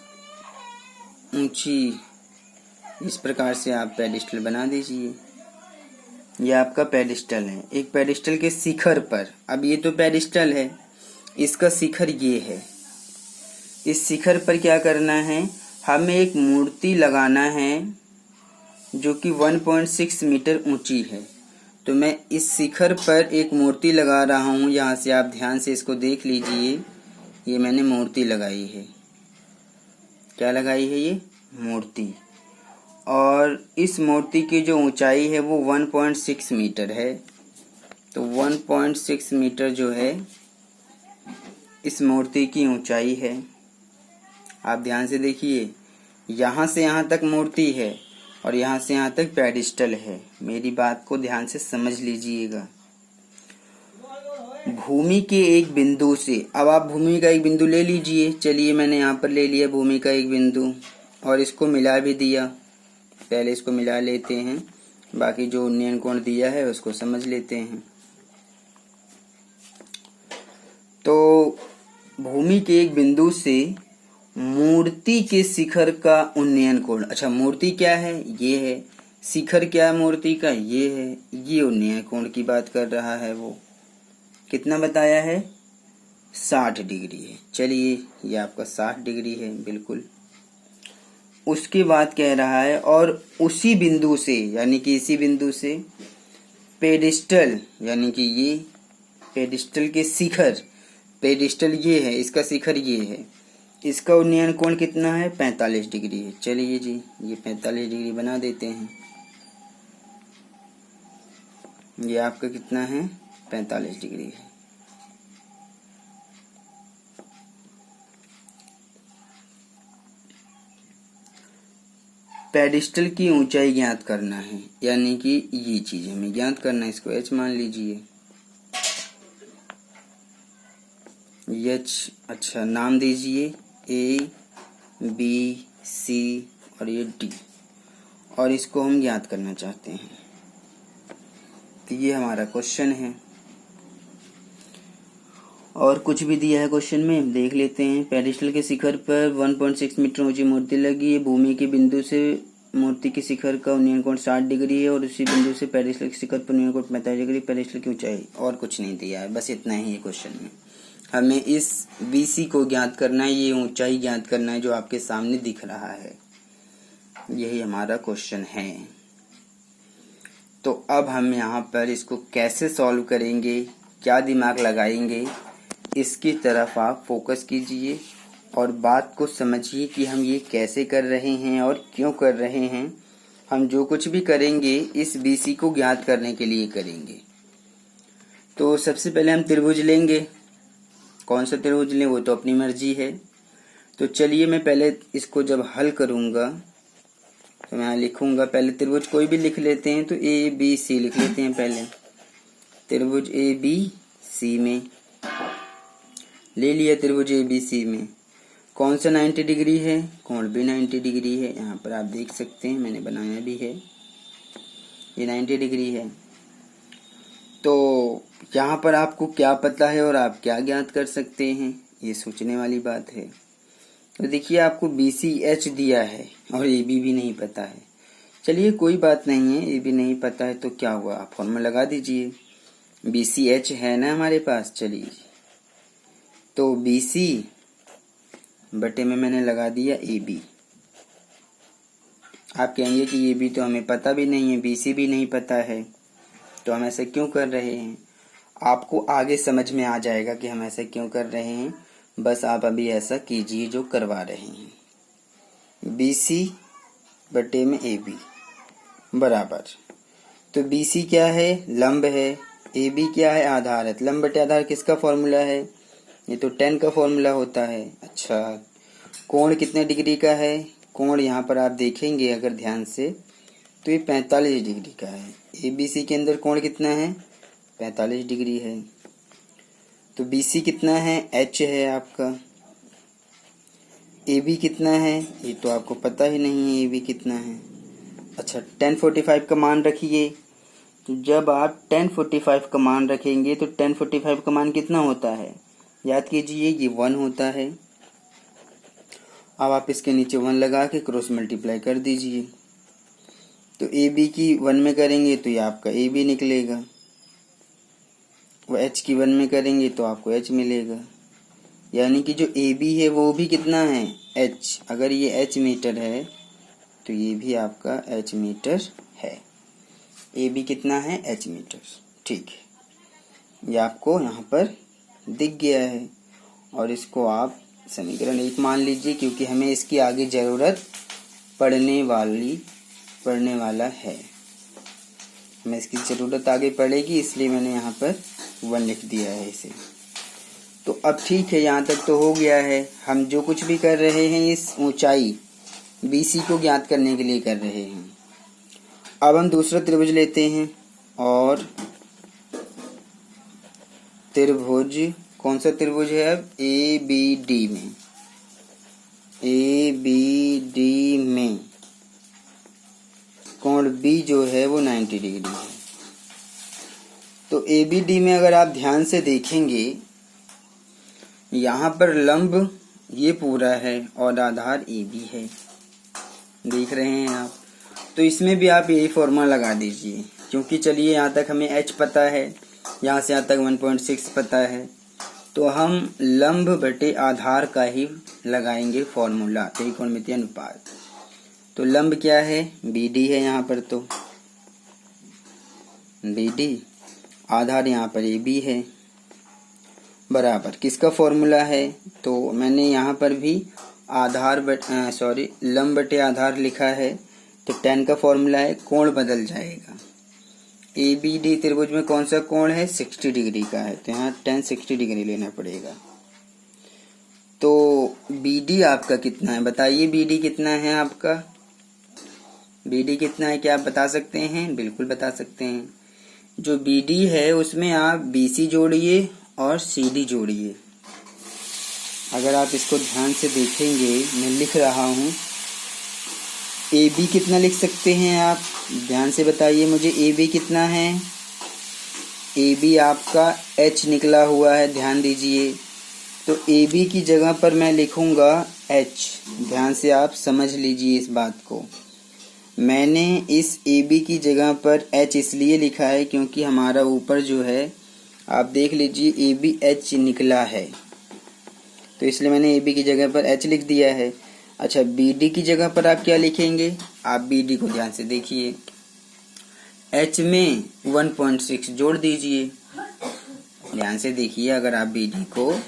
ऊंची, इस प्रकार से आप पेडिस्टल बना दीजिए। ये आपका पेडिस्टल है। एक पेडिस्टल के शिखर पर, अब ये तो पेडिस्टल है, इसका शिखर ये है। इस शिखर पर क्या करना है, हमें एक मूर्ति लगाना है जो कि 1.6 मीटर ऊंची है। तो मैं इस शिखर पर एक मूर्ति लगा रहा हूँ। यहाँ से आप ध्यान से इसको देख लीजिए, ये मैंने मूर्ति लगाई है। क्या लगाई है, ये मूर्ति। और इस मूर्ति की जो ऊंचाई है वो 1.6 मीटर है। तो 1.6 मीटर जो है इस मूर्ति की ऊंचाई है। आप ध्यान से देखिए, यहाँ से यहाँ तक मूर्ति है और यहाँ से यहाँ तक पेडिस्टल है। मेरी बात को ध्यान से समझ लीजिएगा। भूमि के एक बिंदु से, अब आप भूमि का एक बिंदु ले लीजिए। चलिए मैंने यहाँ पर ले लिया भूमि का एक बिंदु और इसको मिला भी दिया। पहले इसको मिला लेते हैं, बाकी जो उन्नयन कोण दिया है उसको समझ लेते हैं। तो भूमि के एक बिंदु से मूर्ति के शिखर का उन्नयन कोण, अच्छा मूर्ति क्या है, ये है। शिखर क्या है मूर्ति का, ये है। ये उन्नयन कोण की बात कर रहा है। वो कितना बताया है, 60 डिग्री है। चलिए ये आपका 60 डिग्री है बिल्कुल। उसके बाद कह रहा है और उसी बिंदु से यानी कि इसी बिंदु से पेडिस्टल यानी कि ये पेडिस्टल के शिखर, पेडिस्टल ये है, इसका शिखर ये है, इसका उन्नयन कोण कितना है 45 डिग्री है। चलिए जी ये 45 डिग्री बना देते हैं। ये आपका कितना है 45 डिग्री है। पेडिस्टल की ऊंचाई ज्ञात करना है यानी कि ये चीज हमें ज्ञात करना है। इसको h मान लीजिए, h अच्छा नाम दीजिए A B C और ये D, और इसको हम ज्ञात करना चाहते हैं। तो ये हमारा क्वेश्चन है और कुछ भी दिया है क्वेश्चन में देख लेते हैं। पेडिस्टल के शिखर पर 1.6 मीटर ऊंची मूर्ति लगी है। भूमि के बिंदु से मूर्ति के शिखर का उन्नयन कोण 60 डिग्री है और उसी बिंदु से पेडिस्टल के शिखर पर उन्नयन कोण 45 डिग्री। पेडिस्टल की ऊंचाई, और कुछ नहीं दिया है, बस इतना ही है क्वेश्चन में। हमें इस BC को ज्ञात करना है, ये ऊंचाई ज्ञात करना है जो आपके सामने दिख रहा है। यही हमारा क्वेश्चन है। तो अब हम यहाँ पर इसको कैसे सॉल्व करेंगे, क्या दिमाग लगाएंगे, इसकी तरफ आप फोकस कीजिए और बात को समझिए कि हम ये कैसे कर रहे हैं और क्यों कर रहे हैं। हम जो कुछ भी करेंगे इस BC को ज्ञात करने के लिए करेंगे। तो सबसे पहले हम त्रिभुज लेंगे। कौन सा त्रिभुज लें वो तो अपनी मर्जी है। तो चलिए मैं पहले इसको जब हल करूँगा तो मैं लिखूंगा, पहले त्रिभुज कोई भी लिख लेते हैं। तो ABC लिख लेते हैं पहले। त्रिभुज ABC में ले लिया। त्रिभुज ABC में कौन सा 90 डिग्री है, कोण भी 90 डिग्री है। यहाँ पर आप देख सकते हैं मैंने बनाया भी है, ये 90 डिग्री है। तो यहाँ पर आपको क्या पता है और आप क्या ज्ञात कर सकते हैं, ये सोचने वाली बात है। तो देखिए आपको BCH दिया है और AB भी नहीं पता है। चलिए कोई बात नहीं है, AB नहीं पता है तो क्या हुआ, आप फॉर्मूला लगा दीजिए। BCH है ना हमारे पास। चलिए तो BC बटे में मैंने लगा दिया AB। आप कहेंगे कि AB तो हमें पता भी नहीं है, BC भी नहीं पता है, तो हम ऐसा क्यों कर रहे हैं। आपको आगे समझ में आ जाएगा कि हम ऐसा क्यों कर रहे हैं। बस आप अभी ऐसा कीजिए जो करवा रहे हैं। BC बटे में AB बराबर, तो BC क्या है, लंब है, AB क्या है, आधार है। लंब बटे आधार किसका फॉर्मूला है, ये तो tan का फॉर्मूला होता है। अच्छा कोण कितने डिग्री का है, कोण यहाँ पर आप देखेंगे अगर ध्यान से तो ये 45 डिग्री का है। ABC के अंदर कोण कितना है 45 डिग्री है। तो BC कितना है, H है आपका। AB कितना है, ये तो आपको पता ही नहीं है AB कितना है। अच्छा tan 45 का मान रखिए। तो जब आप tan 45 का मान रखेंगे तो tan 45 का मान कितना होता है, याद कीजिए ये 1 होता है। अब आप इसके नीचे 1 लगा के क्रॉस मल्टीप्लाई कर दीजिए। तो AB की 1 में करेंगे तो ये आपका AB निकलेगा, वो H की 1 में करेंगे तो आपको H मिलेगा। यानी कि जो AB है वो भी कितना है H। अगर ये H मीटर है तो ये भी आपका H मीटर है। AB कितना है H मीटर, ठीक है। ये आपको यहाँ पर दिख गया है और इसको आप समीकरण 1 मान लीजिए क्योंकि हमें इसकी आगे ज़रूरत पड़ने वाला है। हमें इसकी ज़रूरत आगे पड़ेगी इसलिए मैंने यहाँ पर 1 लिख दिया है इसे। तो अब ठीक है, यहाँ तक तो हो गया है। हम जो कुछ भी कर रहे हैं इस ऊंचाई BC को ज्ञात करने के लिए कर रहे हैं। अब हम दूसरा त्रिभुज लेते हैं और त्रिभुज कौन सा त्रिभुज है अब ABD में। ABD में कोण B जो है वो 90 डिग्री है। तो ABD में अगर आप ध्यान से देखेंगे यहाँ पर लंब ये पूरा है और आधार AB है, देख रहे हैं आप। तो इसमें भी आप यही फॉर्मूला लगा दीजिए क्योंकि चलिए यहाँ तक हमें H पता है, यहाँ से यहाँ तक 1.6 पता है, तो हम लंब बटे आधार का ही लगाएंगे फॉर्मूला, त्रिकोणमितीय अनुपात। तो लंब क्या है, BD है यहाँ पर, तो BD, आधार यहाँ पर AB है, बराबर किसका फॉर्मूला है, तो मैंने यहाँ पर भी लंब बटे आधार लिखा है, तो tan का फॉर्मूला है, कोण बदल जाएगा। ABD त्रिभुज में कौन सा कोण है, 60 डिग्री का है, तो यहाँ tan 60 डिग्री लेना पड़ेगा। तो BD आपका कितना है बताइए, BD कितना है आपका, BD कितना है, क्या आप बता सकते हैं, बिल्कुल बता सकते हैं। जो BD है उसमें आप BC जोड़िए और CD जोड़िए। अगर आप इसको ध्यान से देखेंगे, मैं लिख रहा हूँ, AB कितना लिख सकते हैं आप, ध्यान से बताइए मुझे, AB कितना है, AB आपका H निकला हुआ है, ध्यान दीजिए। तो AB की जगह पर मैं लिखूंगा H, ध्यान से आप समझ लीजिए इस बात को। मैंने इस AB की जगह पर H इसलिए लिखा है क्योंकि हमारा ऊपर जो है, आप देख लीजिए AB H निकला है, तो इसलिए मैंने AB की जगह पर H लिख दिया है। अच्छा, BD की जगह पर आप क्या लिखेंगे, आप BD को ध्यान से देखिए, H में 1.6 जोड़ दीजिए, ध्यान से देखिए। अगर आप BD को,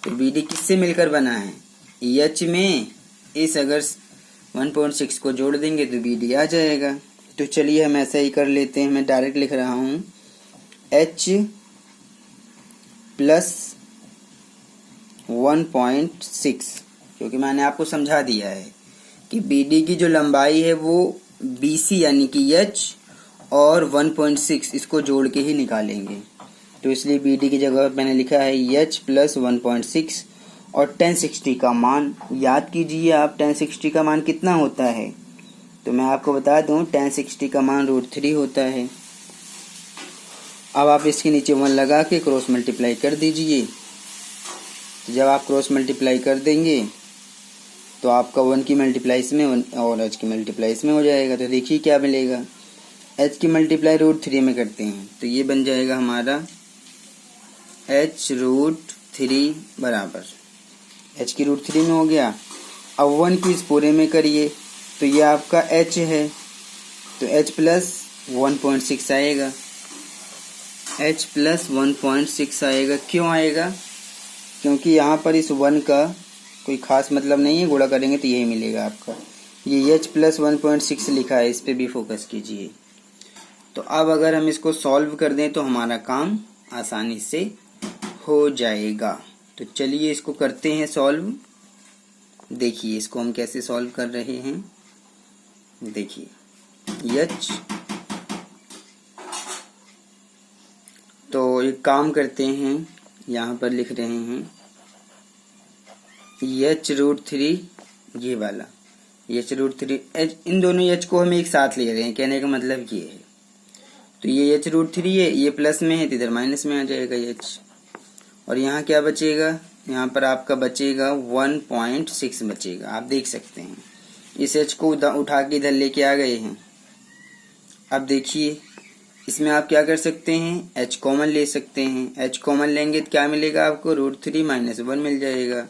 तो BD किससे मिलकर बना है, H में इस अगर 1.6 को जोड़ देंगे तो BD आ जाएगा। तो चलिए हम ऐसा ही कर लेते हैं, मैं डायरेक्ट लिख रहा हूँ H प्लस 1.6, क्योंकि मैंने आपको समझा दिया है कि BD की जो लंबाई है वो BC यानी कि H और 1.6 इसको जोड़ के ही निकालेंगे, तो इसलिए BD की जगह मैंने लिखा है H प्लस 1.6 और tan 60 का मान याद कीजिए आप, tan 60 का मान कितना होता है, तो मैं आपको बता दूं tan 60 का मान √3 होता है। अब आप इसके नीचे 1 लगा के क्रॉस मल्टीप्लाई कर दीजिए, तो जब आप क्रॉस मल्टीप्लाई कर देंगे तो आपका 1 की मल्टीप्लाई इसमें और H की मल्टीप्लाई इसमें हो जाएगा। तो देखिए क्या मिलेगा, H की मल्टीप्लाई √3 में करते हैं तो ये बन जाएगा हमारा H √3 बराबर, H की √3 में हो गया। अब 1 की इस पूरे में करिए तो ये आपका H है, तो H प्लस 1.6 आएगा, H प्लस 1.6 आएगा। क्यों आएगा, क्योंकि यहाँ पर इस 1 का कोई खास मतलब नहीं है, गुणा करेंगे तो यही मिलेगा आपका। ये H प्लस 1.6 लिखा है, इस पे भी फोकस कीजिए। तो अब अगर हम इसको सॉल्व कर दें तो हमारा काम आसानी से हो जाएगा। तो चलिए इसको करते हैं सॉल्व। देखिए इसको हम कैसे सॉल्व कर रहे हैं, देखिए H, तो एक काम करते हैं, यहाँ पर लिख रहे हैं H √3, ये वाला H √3, इन दोनों H को हम एक साथ ले रहे हैं, कहने का मतलब ये है। तो ये H √3 है, ये प्लस में है तो इधर माइनस में आ जाएगा H, और यहाँ क्या बचेगा, यहाँ पर आपका बचेगा 1.6 बचेगा। आप देख सकते हैं इस H को उठा के इधर लेके आ गए हैं। अब देखिए इसमें आप क्या कर सकते हैं, H कॉमन ले सकते हैं। H कॉमन लेंगे तो क्या मिलेगा आपको, √3 - 1 मिल जाएगा,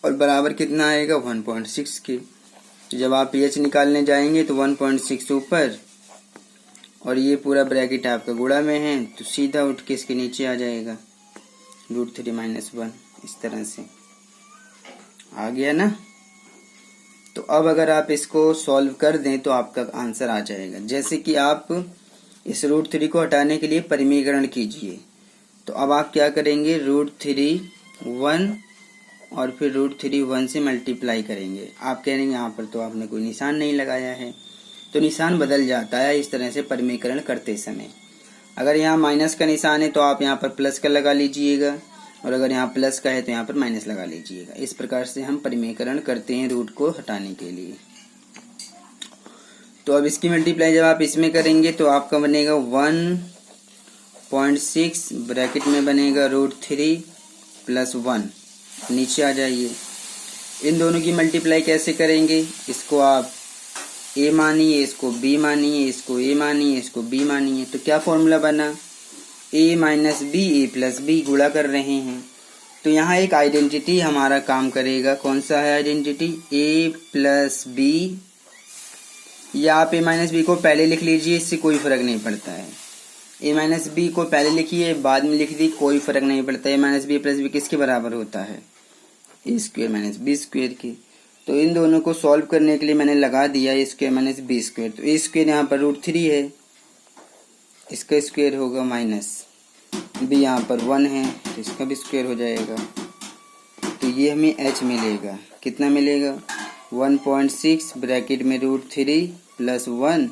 और बराबर कितना आएगा, 1.6 के। तो जब आप H निकालने जाएंगे तो 1.6 ऊपर और ये पूरा ब्रैकेट आपका गुणा में है, तो सीधा उठ के इसके नीचे आ जाएगा √3 - 1, इस तरह से आ गया ना। तो अब अगर आप इसको सॉल्व कर दें तो आपका आंसर आ जाएगा। जैसे कि आप इस √3 को हटाने के लिए परिमीकरण कीजिए, तो अब आप क्या करेंगे, √3 1 और फिर √3 1 से मल्टीप्लाई करेंगे। आप कह रहे हैं यहाँ पर तो आपने कोई निशान नहीं लगाया है, तो निशान बदल जाता है इस तरह से परिमीकरण करते समय। अगर यहाँ माइनस का निशान है तो आप यहाँ पर प्लस का लगा लीजिएगा, और अगर यहाँ प्लस का है तो यहाँ पर माइनस लगा लीजिएगा। इस प्रकार से हम परिमीकरण करते हैं रूट को हटाने के लिए। तो अब इसकी मल्टीप्लाई जब आप इसमें करेंगे तो आपका बनेगा 1.6 ब्रैकेट में बनेगा √3 + 1, नीचे आ जाइए। इन दोनों की मल्टीप्लाई कैसे करेंगे, इसको आप A मानिए, इसको B मानिए, इसको A मानिए, इसको B मानिए। तो क्या फॉर्मूला बना, A - B A + B, गुणा कर रहे हैं तो यहाँ एक आइडेंटिटी हमारा काम करेगा। कौन सा है आइडेंटिटी? a प्लस बी, या आप a माइनस बी को पहले लिख लीजिए, इससे कोई फर्क नहीं पड़ता है। a माइनस बी को पहले लिखिए, बाद में लिख दी, कोई फर्क नहीं पड़ता। a minus B plus B किसके बराबर होता है? a square minus B square के। तो इन दोनों को सॉल्व करने के लिए मैंने लगा दिया a square minus B square. तो a स्क्वेयर यहाँ पर √3 है, इसका स्क्वेयर होगा माइनस b, यहाँ पर 1 है तो इसका भी स्क्वेयर हो जाएगा। तो ये हमें h मिलेगा। कितना मिलेगा? 1.6 ब्रैकेट में √3 प्लस 1,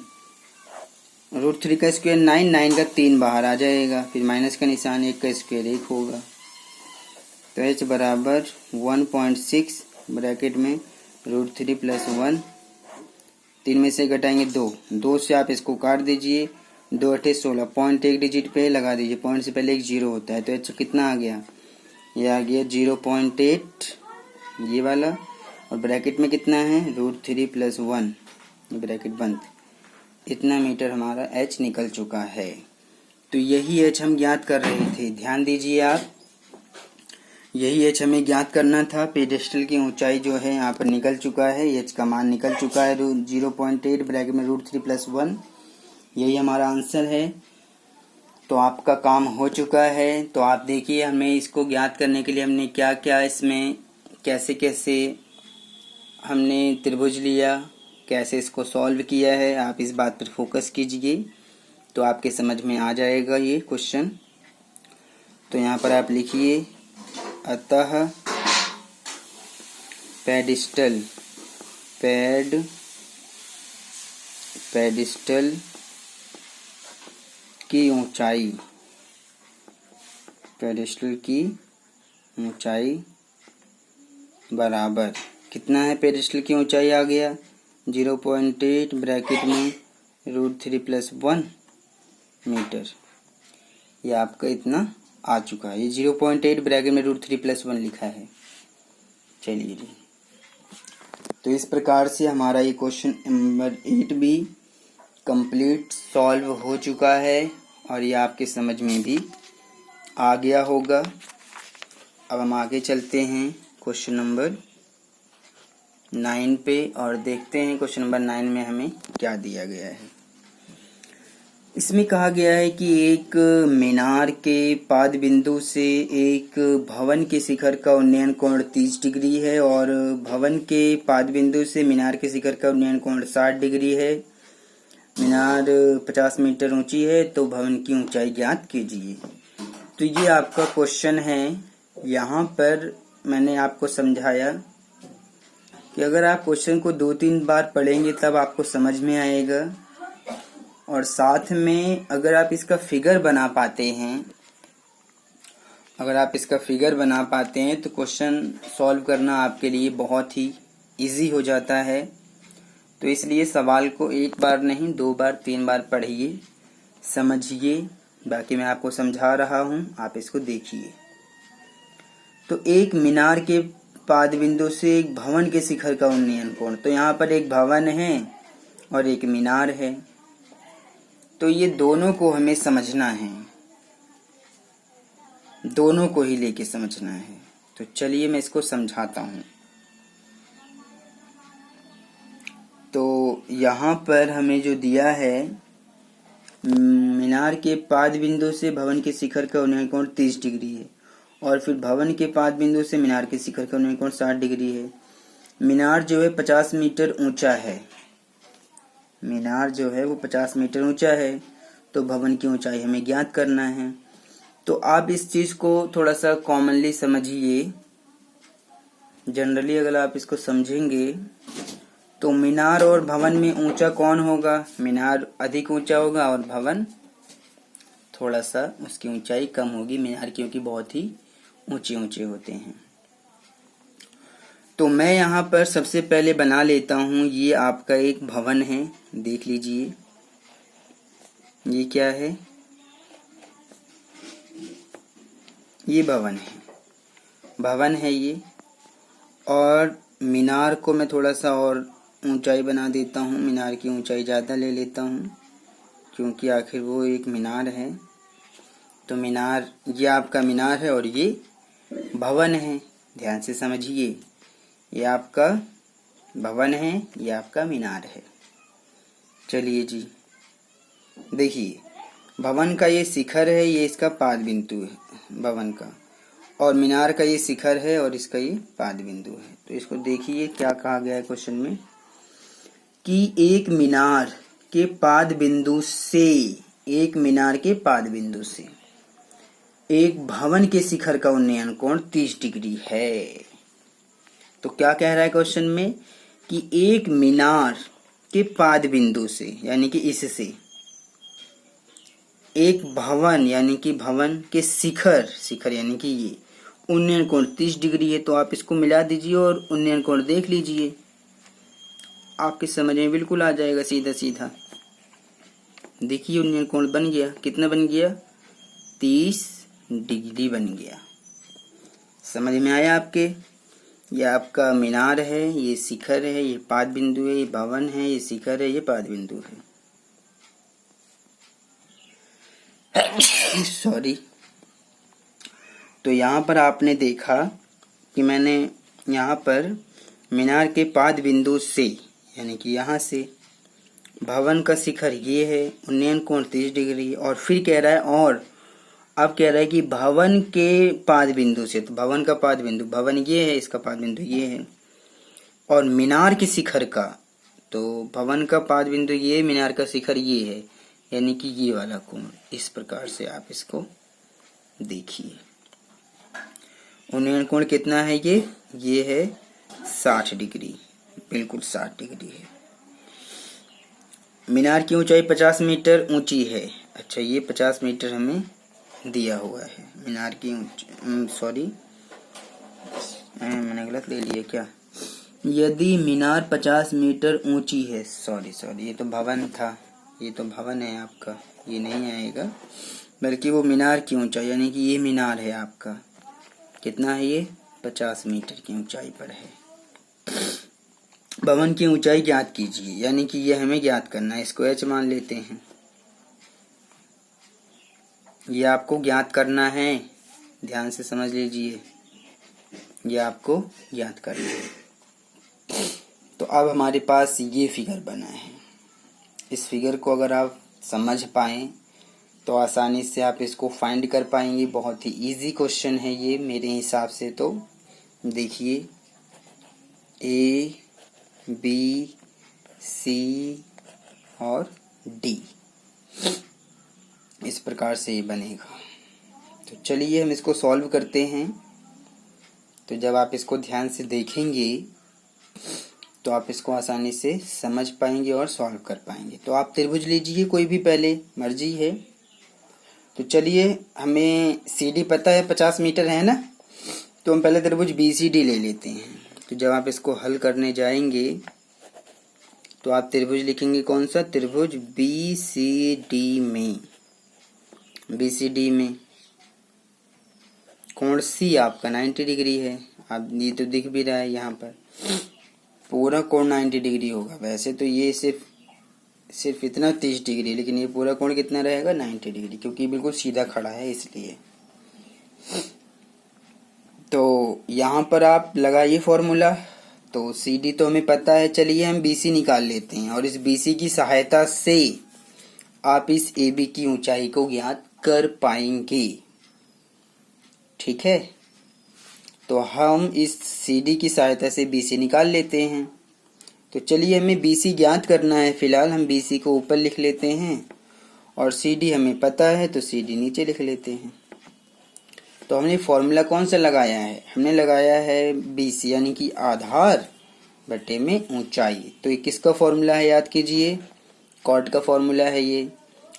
√3 का स्क्वेयर 9, 9 का 3 बाहर आ जाएगा, फिर माइनस का निशान, 1 का स्क्वेयर 1 होगा। तो h बराबर 1.6 ब्रैकेट में √3 प्लस 1, 3 में से घटाएंगे 2, 2 से आप इसको काट दीजिए, 2 8 16, पॉइंट एक डिजिट पे लगा दीजिए, पॉइंट से पहले एक 0 होता है। तो h कितना आ गया? ये आ गया 0.8 ये वाला, और ब्रैकेट में कितना है? √3 प्लस 1, ब्रैकेट बंद। इतना मीटर हमारा h निकल चुका है। तो यही h हम ज्ञात कर रहे थे, ध्यान दीजिए आप, यही h हमें ज्ञात करना था। पेडेस्टल की ऊंचाई जो है यहाँ पर निकल चुका है, h का मान निकल चुका है 0.8 ब्रैकेट में √3 प्लस 1, यही हमारा आंसर है। तो आपका काम हो चुका है। तो आप देखिए, हमें इसको ज्ञात करने के लिए हमने क्या क्या इसमें कैसे कैसे हमने त्रिभुज लिया, कैसे इसको सॉल्व किया है, आप इस बात पर फोकस कीजिए तो आपके समझ में आ जाएगा ये क्वेश्चन। तो यहाँ पर आप लिखिए, अतः पेडिस्टल की ऊंचाई, पेडिस्टल की ऊंचाई बराबर कितना है? पेडिस्टल की ऊंचाई आ गया 0.8 ब्रैकेट में √3 प्लस 1 मीटर। ये आपका इतना आ चुका है, ये 0.8 ब्रैकेट में √3 प्लस 1 लिखा है। चलिए जी, तो इस प्रकार से हमारा ये क्वेश्चन नंबर 8 भी कंप्लीट सॉल्व हो चुका है और ये आपके समझ में भी आ गया होगा। अब हम आगे चलते हैं क्वेश्चन नंबर 9 पे और देखते हैं क्वेश्चन नंबर 9 में हमें क्या दिया गया है। इसमें कहा गया है कि एक मीनार के पाद बिंदु से एक भवन के शिखर का उन्नयन कोण 30 डिग्री है और भवन के पाद बिंदु से मीनार के शिखर का उन्नयन कोण 60 डिग्री है। मीनार 50 मीटर ऊंची है, तो भवन की ऊंचाई ज्ञात कीजिए। तो ये आपका क्वेश्चन है। यहाँ पर मैंने आपको समझाया कि अगर आप क्वेश्चन को 2-3 बार पढ़ेंगे तब आपको समझ में आएगा, और साथ में अगर आप इसका फिगर बना पाते हैं, तो क्वेश्चन सॉल्व करना आपके लिए बहुत ही इजी हो जाता है। तो इसलिए सवाल को 1 बार नहीं 2 बार 3 बार पढ़िए, समझिए। बाकी मैं आपको समझा रहा हूँ, आप इसको देखिए। तो एक मीनार के पाद बिंदु से एक भवन के शिखर का उन्नयन कोण, तो यहाँ पर एक भवन है और एक मीनार है, तो ये दोनों को हमें समझना है, दोनों को ही लेके समझना है। तो चलिए मैं इसको समझाता हूँ। तो यहाँ पर हमें जो दिया है, मीनार के पाद बिंदु से भवन के शिखर का उन्नयन कोण 30 डिग्री है और फिर भवन के पाद बिंदु से मीनार के शिखर का उन्नयन कोण 60 डिग्री है। मीनार जो है 50 मीटर ऊंचा है, मीनार जो है वो 50 मीटर ऊंचा है, तो भवन की ऊंचाई हमें ज्ञात करना है। तो आप इस चीज को थोड़ा सा कॉमनली समझिए। जनरली अगर आप इसको समझेंगे तो मीनार और भवन में ऊंचा कौन होगा? मीनार अधिक ऊंचा होगा और भवन थोड़ा सा उसकी ऊंचाई कम होगी। मीनार क्योंकि बहुत ही ऊंचे ऊंचे होते हैं। तो मैं यहाँ पर सबसे पहले बना लेता हूँ, ये आपका एक भवन है, देख लीजिए ये क्या है, ये भवन है ये। और मीनार को मैं थोड़ा सा और ऊंचाई बना देता हूँ, मीनार की ऊंचाई ज़्यादा ले लेता हूँ क्योंकि आखिर वो एक मीनार है। तो मीनार, ये आपका मीनार है और ये भवन है, ध्यान से समझिए। ये आपका भवन है, ये आपका मीनार है। चलिए जी, देखिए भवन का ये शिखर है, ये इसका पाद बिंदु है भवन का, और मीनार का ये शिखर है और इसका ये पाद बिंदु है। तो इसको देखिए क्या कहा गया है क्वेश्चन में कि एक मीनार के पाद बिंदु से, एक मीनार के पाद बिंदु से एक भवन के शिखर का उन्नयन कोण 30 डिग्री है। तो क्या कह रहा है क्वेश्चन में कि एक मीनार के पाद बिंदु से, यानी कि इससे एक भवन, यानी कि भवन के शिखर, शिखर यानी कि ये उन्नयन कोण 30 डिग्री है। तो आप इसको मिला दीजिए और उन्नयन कोण देख लीजिए, आपके समझ में बिल्कुल आ जाएगा सीधा सीधा। देखिए उन्नयन कोण बन गया, कितना बन गया? 30 डिग्री बन गया। समझ में आया आपके? ये आपका मीनार है, ये शिखर है, ये पाद बिंदु है, ये भवन है, ये शिखर है, ये पाद बिंदु है। सॉरी। तो यहाँ पर आपने देखा कि मैंने यहाँ पर मीनार के पाद बिंदु से, यानी कि यहाँ से भवन का शिखर ये है, उन्नयन कोण 30 डिग्री, और फिर कह रहा है, और अब कह रहा है कि भवन के पाद बिंदु से, तो भवन का पाद बिंदु, भवन ये है, इसका पाद बिंदु ये है, और मीनार के शिखर का, तो भवन का पाद बिंदु ये, मीनार का शिखर ये है, यानी कि ये वाला कोण। इस प्रकार से आप इसको देखिए। उन्नयन कोण कितना है? ये है 60 डिग्री, बिल्कुल 60 डिग्री है। मीनार की ऊंचाई 50 मीटर ऊंची है। अच्छा, ये 50 मीटर हमें दिया हुआ है मीनार की ऊंचाई। सॉरी, मैंने गलत ले लिया क्या? यदि मीनार 50 मीटर ऊंची है, सॉरी, ये तो भवन था, ये तो भवन है आपका, ये नहीं आएगा, बल्कि वो मीनार की ऊंचाई, यानी कि ये मीनार है आपका, कितना है ये? 50 मीटर की ऊंचाई पर है। भवन की ऊंचाई ज्ञात कीजिए, यानी कि ये हमें ज्ञात करना है। इसको h मान लेते हैं, ये आपको ज्ञात करना है, ध्यान से समझ लीजिए, ये आपको ज्ञात करना है। तो अब हमारे पास ये फिगर बना है। इस फिगर को अगर आप समझ पाएं तो आसानी से आप इसको फाइंड कर पाएंगे। बहुत ही इजी क्वेश्चन है ये मेरे हिसाब से। तो देखिए, ए, बी, सी और डी, इस प्रकार से ये बनेगा। तो चलिए हम इसको सॉल्व करते हैं। तो जब आप इसको ध्यान से देखेंगे तो आप इसको आसानी से समझ पाएंगे और सॉल्व कर पाएंगे। तो आप त्रिभुज लीजिए, कोई भी, पहले मर्जी है। तो चलिए, हमें CD पता है 50 मीटर है ना, तो हम पहले त्रिभुज BCD ले लेते हैं। तो जब आप इसको हल करने जाएंगे तो आप त्रिभुज लिखेंगे, कौन सा? त्रिभुज BCD में कोण C आपका 90 डिग्री है। आप ये तो दिख भी रहा है, यहाँ पर पूरा कोण 90 डिग्री होगा। वैसे तो ये सिर्फ इतना 30 डिग्री, लेकिन ये पूरा कोण कितना रहेगा? 90 डिग्री, क्योंकि बिल्कुल सीधा खड़ा है इसलिए। तो यहाँ पर आप लगाइए फॉर्मूला। तो CD तो हमें पता है, चलिए हम BC निकाल लेते हैं, और इस BC की सहायता से आप इस AB की ऊंचाई को ज्ञात कर पाएंगे। ठीक है, तो हम इस CD की सहायता से BC निकाल लेते हैं। तो चलिए, हमें BC ज्ञात करना है। फिलहाल हम BC को ऊपर लिख लेते हैं और CD हमें पता है, तो CD नीचे लिख लेते हैं। तो हमने फॉर्मूला कौन सा लगाया है? हमने लगाया है BC, यानी कि आधार बटे में ऊंचाई। तो ये किसका फॉर्मूला है? याद कीजिए, कॉट का फॉर्मूला है ये।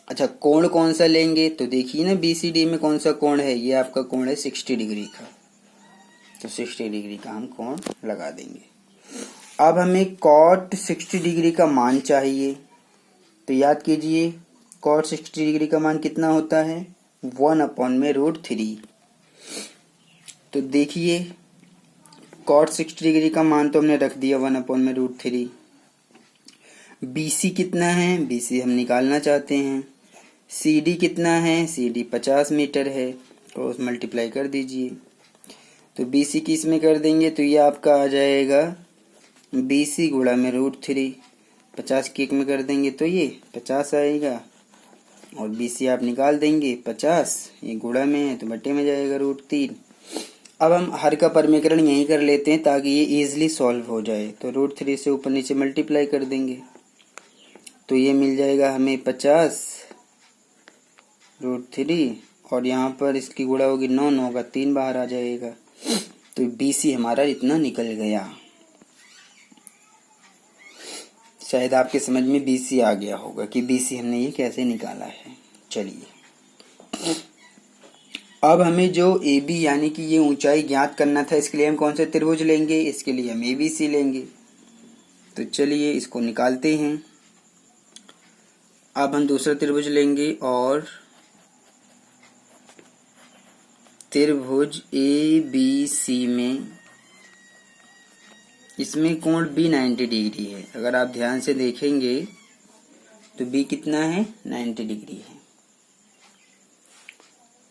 अच्छा, कोण कौन सा लेंगे? तो देखिए ना, BCD में कौन सा कोण है? ये आपका कोण है 60 डिग्री का। तो 60 डिग्री का हम कोण लगा देंगे। अब हमें कॉट 60 डिग्री का मान चाहिए। तो याद कीजिए, कॉट 60 डिग्री का मान कितना होता है? 1/√3। तो देखिए, कॉट 60 डिग्री का मान तो हमने रख दिया 1/√3। BC कितना है? BC हम निकालना चाहते हैं। CD कितना है? CD 50 मीटर है, तो उस मल्टीप्लाई कर दीजिए। तो BC की इसमें कर देंगे तो ये आपका आ जाएगा BC गुणा में √3। 50 की एक में कर देंगे तो ये 50 आएगा और BC आप निकाल देंगे 50, ये गुणा में है तो बटे में जाएगा √3। अब हम हर का परमीकरण यहीं कर लेते हैं ताकि ये इजीली सॉल्व हो जाए। तो √3 से ऊपर नीचे मल्टीप्लाई कर देंगे तो ये मिल जाएगा हमें 50 √3 और यहाँ पर इसकी गुणा होगी 9, 9 का 3 बाहर आ जाएगा तो BC हमारा इतना निकल गया। शायद आपके समझ में BC आ गया होगा कि BC हमने ये कैसे निकाला है। चलिए अब हमें जो AB यानी कि ये ऊंचाई ज्ञात करना था, इसके लिए हम कौन सा त्रिभुज लेंगे? इसके लिए हम ABC लेंगे। तो चलिए इसको निकालते हैं। अब हम दूसरा त्रिभुज लेंगे और त्रिभुज ABC में इसमें कोण B 90 डिग्री है। अगर आप ध्यान से देखेंगे तो B कितना है? 90 डिग्री है।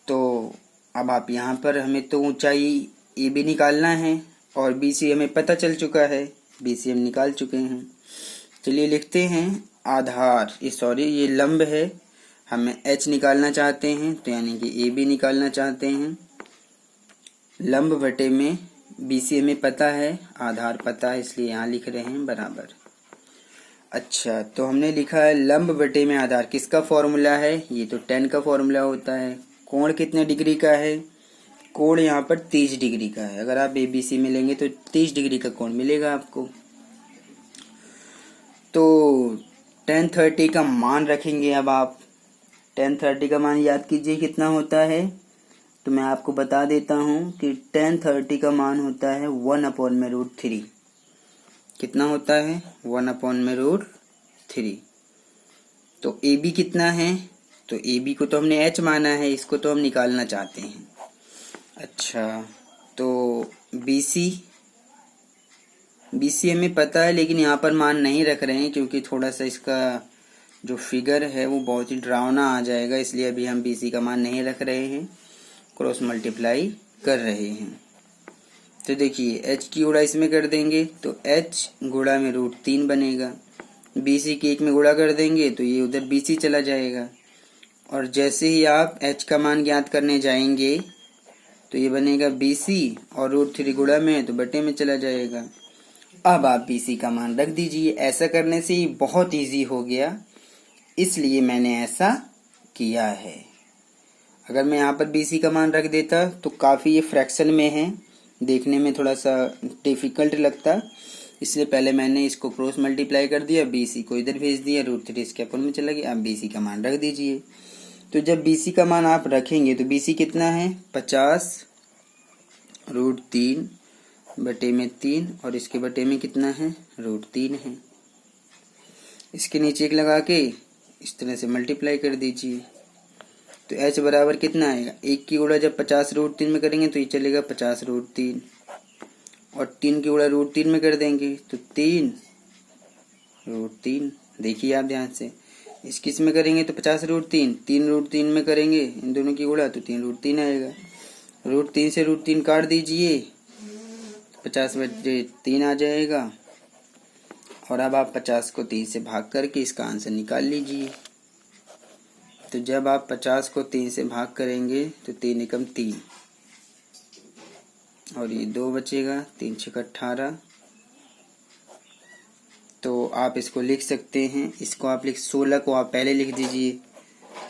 तो अब आप यहाँ पर हमें तो ऊंचाई AB निकालना है और BC हमें पता चल चुका है, BC हम निकाल चुके हैं। चलिए लिखते हैं आधार, ये लंब है, हमें H निकालना चाहते हैं तो यानी कि AB निकालना चाहते हैं। लंब बटे में BC हमें पता है, आधार पता है, इसलिए यहाँ लिख रहे हैं बराबर। अच्छा, तो हमने लिखा है लंब बटे में आधार, किसका फॉर्मूला है? ये तो tan का फॉर्मूला होता है। कोण कितने डिग्री का है? कोण यहाँ पर 30 डिग्री का है। अगर आप ABC में लेंगे तो 30 डिग्री का कोण मिलेगा आपको। तो tan 30 का मान रखेंगे। अब आप tan 30 का मान याद कीजिए कितना होता है, तो मैं आपको बता देता हूँ कि tan 30 का मान होता है 1/√3। कितना होता है? 1/√3। तो AB कितना है? तो AB को तो हमने H माना है, इसको तो हम निकालना चाहते हैं। अच्छा, तो BC हमें पता है लेकिन यहाँ पर मान नहीं रख रहे हैं क्योंकि थोड़ा सा इसका जो फिगर है वो बहुत ही डरावना आ जाएगा, इसलिए अभी हम BC का मान नहीं रख रहे हैं, क्रॉस मल्टीप्लाई कर रहे हैं। तो देखिए H की गुणा इसमें कर देंगे तो H गुणा में √3 बनेगा। BC की एक में गुणा कर देंगे तो ये उधर BC चला जाएगा और जैसे ही आप H का मान ज्ञात करने जाएंगे तो ये बनेगा BC और √3 गुणा में तो बटे में चला जाएगा। अब आप BC का मान रख दीजिए। ऐसा करने से ही बहुत इजी हो गया, इसलिए मैंने ऐसा किया है। अगर मैं यहाँ पर BC का मान रख देता तो काफ़ी ये फ्रैक्शन में है, देखने में थोड़ा सा डिफिकल्ट लगता, इसलिए पहले मैंने इसको क्रॉस मल्टीप्लाई कर दिया, BC को इधर भेज दिया, √3 इसके अपन में चला गया। अब BC का मान रख दीजिए। तो जब BC का मान आप रखेंगे तो BC कितना है? 50 √3 बटे में 3 और इसके बटे में कितना है? √3 है। इसके नीचे एक लगा के इस तरह से मल्टीप्लाई कर दीजिए तो H बराबर कितना आएगा? एक की गुणा जब 50 √3 में करेंगे तो ये चलेगा 50 √3 और 3 की गुणा √3 में कर देंगे तो 3 √3। देखिए आप ध्यान से, इस किस में करेंगे तो 50 √3, 3 √3 में करेंगे इन दोनों की गुणा तो 3 √3 आएगा। √3 से √3 काट दीजिए, 50 बटे 3 आ जाएगा और अब आप 50 को 3 से भाग करके इसका आंसर निकाल लीजिए। तो जब आप 50 को 3 से भाग करेंगे तो 3 एकम 3 और ये 2 बचेगा, 3 छक्का 18। तो आप इसको लिख सकते हैं, इसको आप 16 को आप पहले लिख दीजिए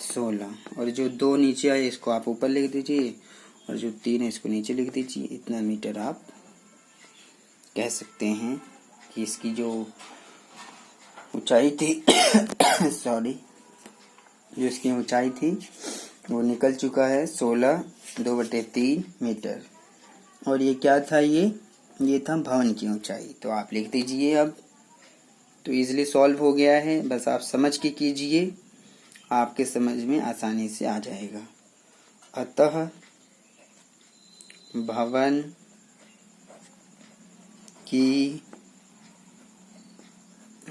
16 और जो 2 नीचे आए इसको आप ऊपर लिख दीजिए और जो 3 है इसको नीचे लिख दीजिए। इतना मीटर आप कह सकते हैं कि इसकी जो ऊंचाई थी सॉरी, जो इसकी ऊंचाई थी वो निकल चुका है 16 2/3 मीटर। और ये क्या था? ये था भवन की ऊंचाई। तो आप लिख दीजिए। अब तो इजीली सॉल्व हो गया है, बस आप समझ के कीजिए, आपके समझ में आसानी से आ जाएगा। अतः भवन की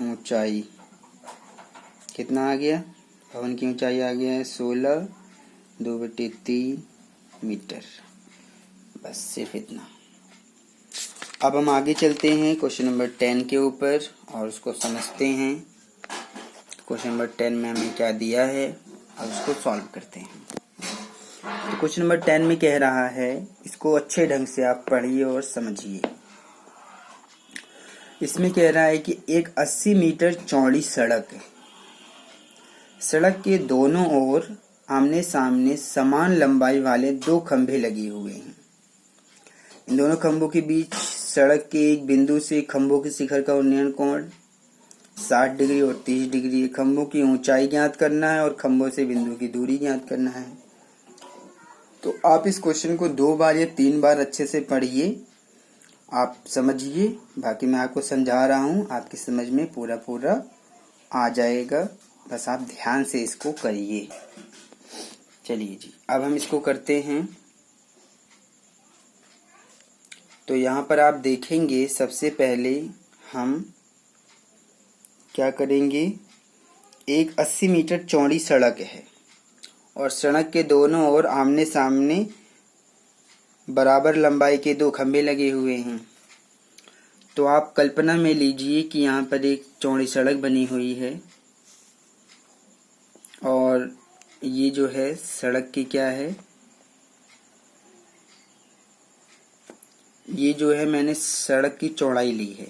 ऊंचाई कितना आ गया? भवन की ऊंचाई आ गया है 16 2/3 मीटर। बस सिर्फ इतना। अब हम आगे चलते हैं क्वेश्चन नंबर 10 के ऊपर और उसको समझते हैं। क्वेश्चन नंबर 10 में हमें क्या दिया है, अब उसको सॉल्व करते हैं। तो क्वेश्चन नंबर 10 में कह रहा है, इसको अच्छे ढंग से आप पढ़िए और समझिए। इसमें कह रहा है कि एक 80 मीटर चौड़ी सड़क है। सड़क के दोनों ओर आमने सामने समान लंबाई वाले 2 खंभे लगे हुए हैं। इन दोनों खंभों के बीच सड़क के एक बिंदु से खंभों के शिखर का उन्नयन कोण 60 डिग्री और 30 डिग्री है। खंभों की ऊंचाई ज्ञात करना है और खंभों से बिंदु की दूरी ज्ञात करना है। तो आप इस क्वेश्चन को 2 बार या 3 बार अच्छे से पढ़िए, आप समझिए। बाकी मैं आपको समझा रहा हूँ, आपकी समझ में पूरा पूरा आ जाएगा। बस आप ध्यान से इसको करिए। चलिए जी, अब हम इसको करते हैं। तो यहाँ पर आप देखेंगे, सबसे पहले हम क्या करेंगे, एक 80 मीटर चौड़ी सड़क है और सड़क के दोनों ओर आमने सामने बराबर लंबाई के 2 खंभे लगे हुए हैं। तो आप कल्पना में लीजिए कि यहाँ पर एक चौड़ी सड़क बनी हुई है और ये जो है सड़क की क्या है, ये जो है मैंने सड़क की चौड़ाई ली है।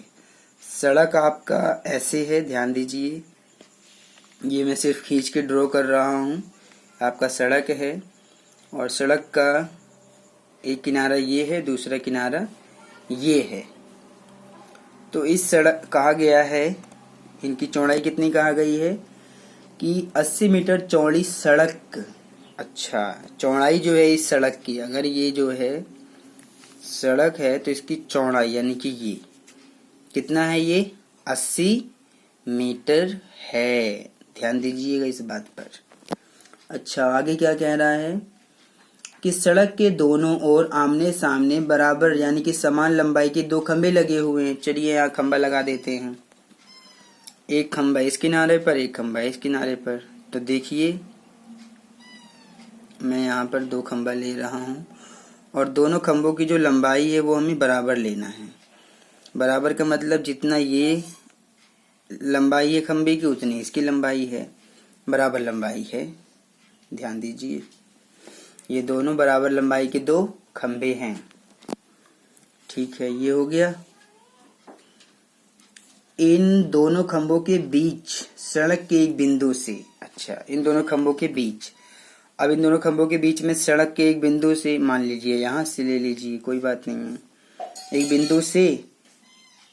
सड़क आपका ऐसे है, ध्यान दीजिए, ये मैं सिर्फ खींच के ड्रॉ कर रहा हूँ। आपका सड़क है और सड़क का एक किनारा ये है, दूसरा किनारा ये है। तो इस सड़क कहा गया है, इनकी चौड़ाई कितनी कहा गई है कि 80 मीटर चौड़ी सड़क। अच्छा, चौड़ाई जो है इस सड़क की, अगर ये जो है सड़क है तो इसकी चौड़ाई यानी कि ये कितना है, ये 80 मीटर है। ध्यान दीजिएगा इस बात पर। अच्छा, आगे क्या कह रहा है कि सड़क के दोनों ओर आमने सामने बराबर यानी कि समान लंबाई के 2 खंभे लगे हुए हैं। चलिए यहाँ खंभा लगा देते हैं, एक खंभा इस किनारे पर, एक खंभा इस किनारे पर। तो देखिए मैं यहाँ पर 2 खंभा ले रहा हूँ और दोनों खंभों की जो लंबाई है वो हमें बराबर लेना है। बराबर का मतलब जितना ये लंबाई है खंभे की उतनी इसकी लंबाई है, बराबर लंबाई है। ध्यान दीजिए, ये दोनों बराबर लंबाई के 2 खंभे हैं। ठीक है, ये हो गया। इन दोनों खंभों के बीच सड़क के एक बिंदु से, अच्छा इन दोनों खंभों के बीच, अब इन दोनों खंभों के बीच में सड़क के एक बिंदु से, मान लीजिए यहाँ से ले लीजिए, कोई बात नहीं है, एक बिंदु से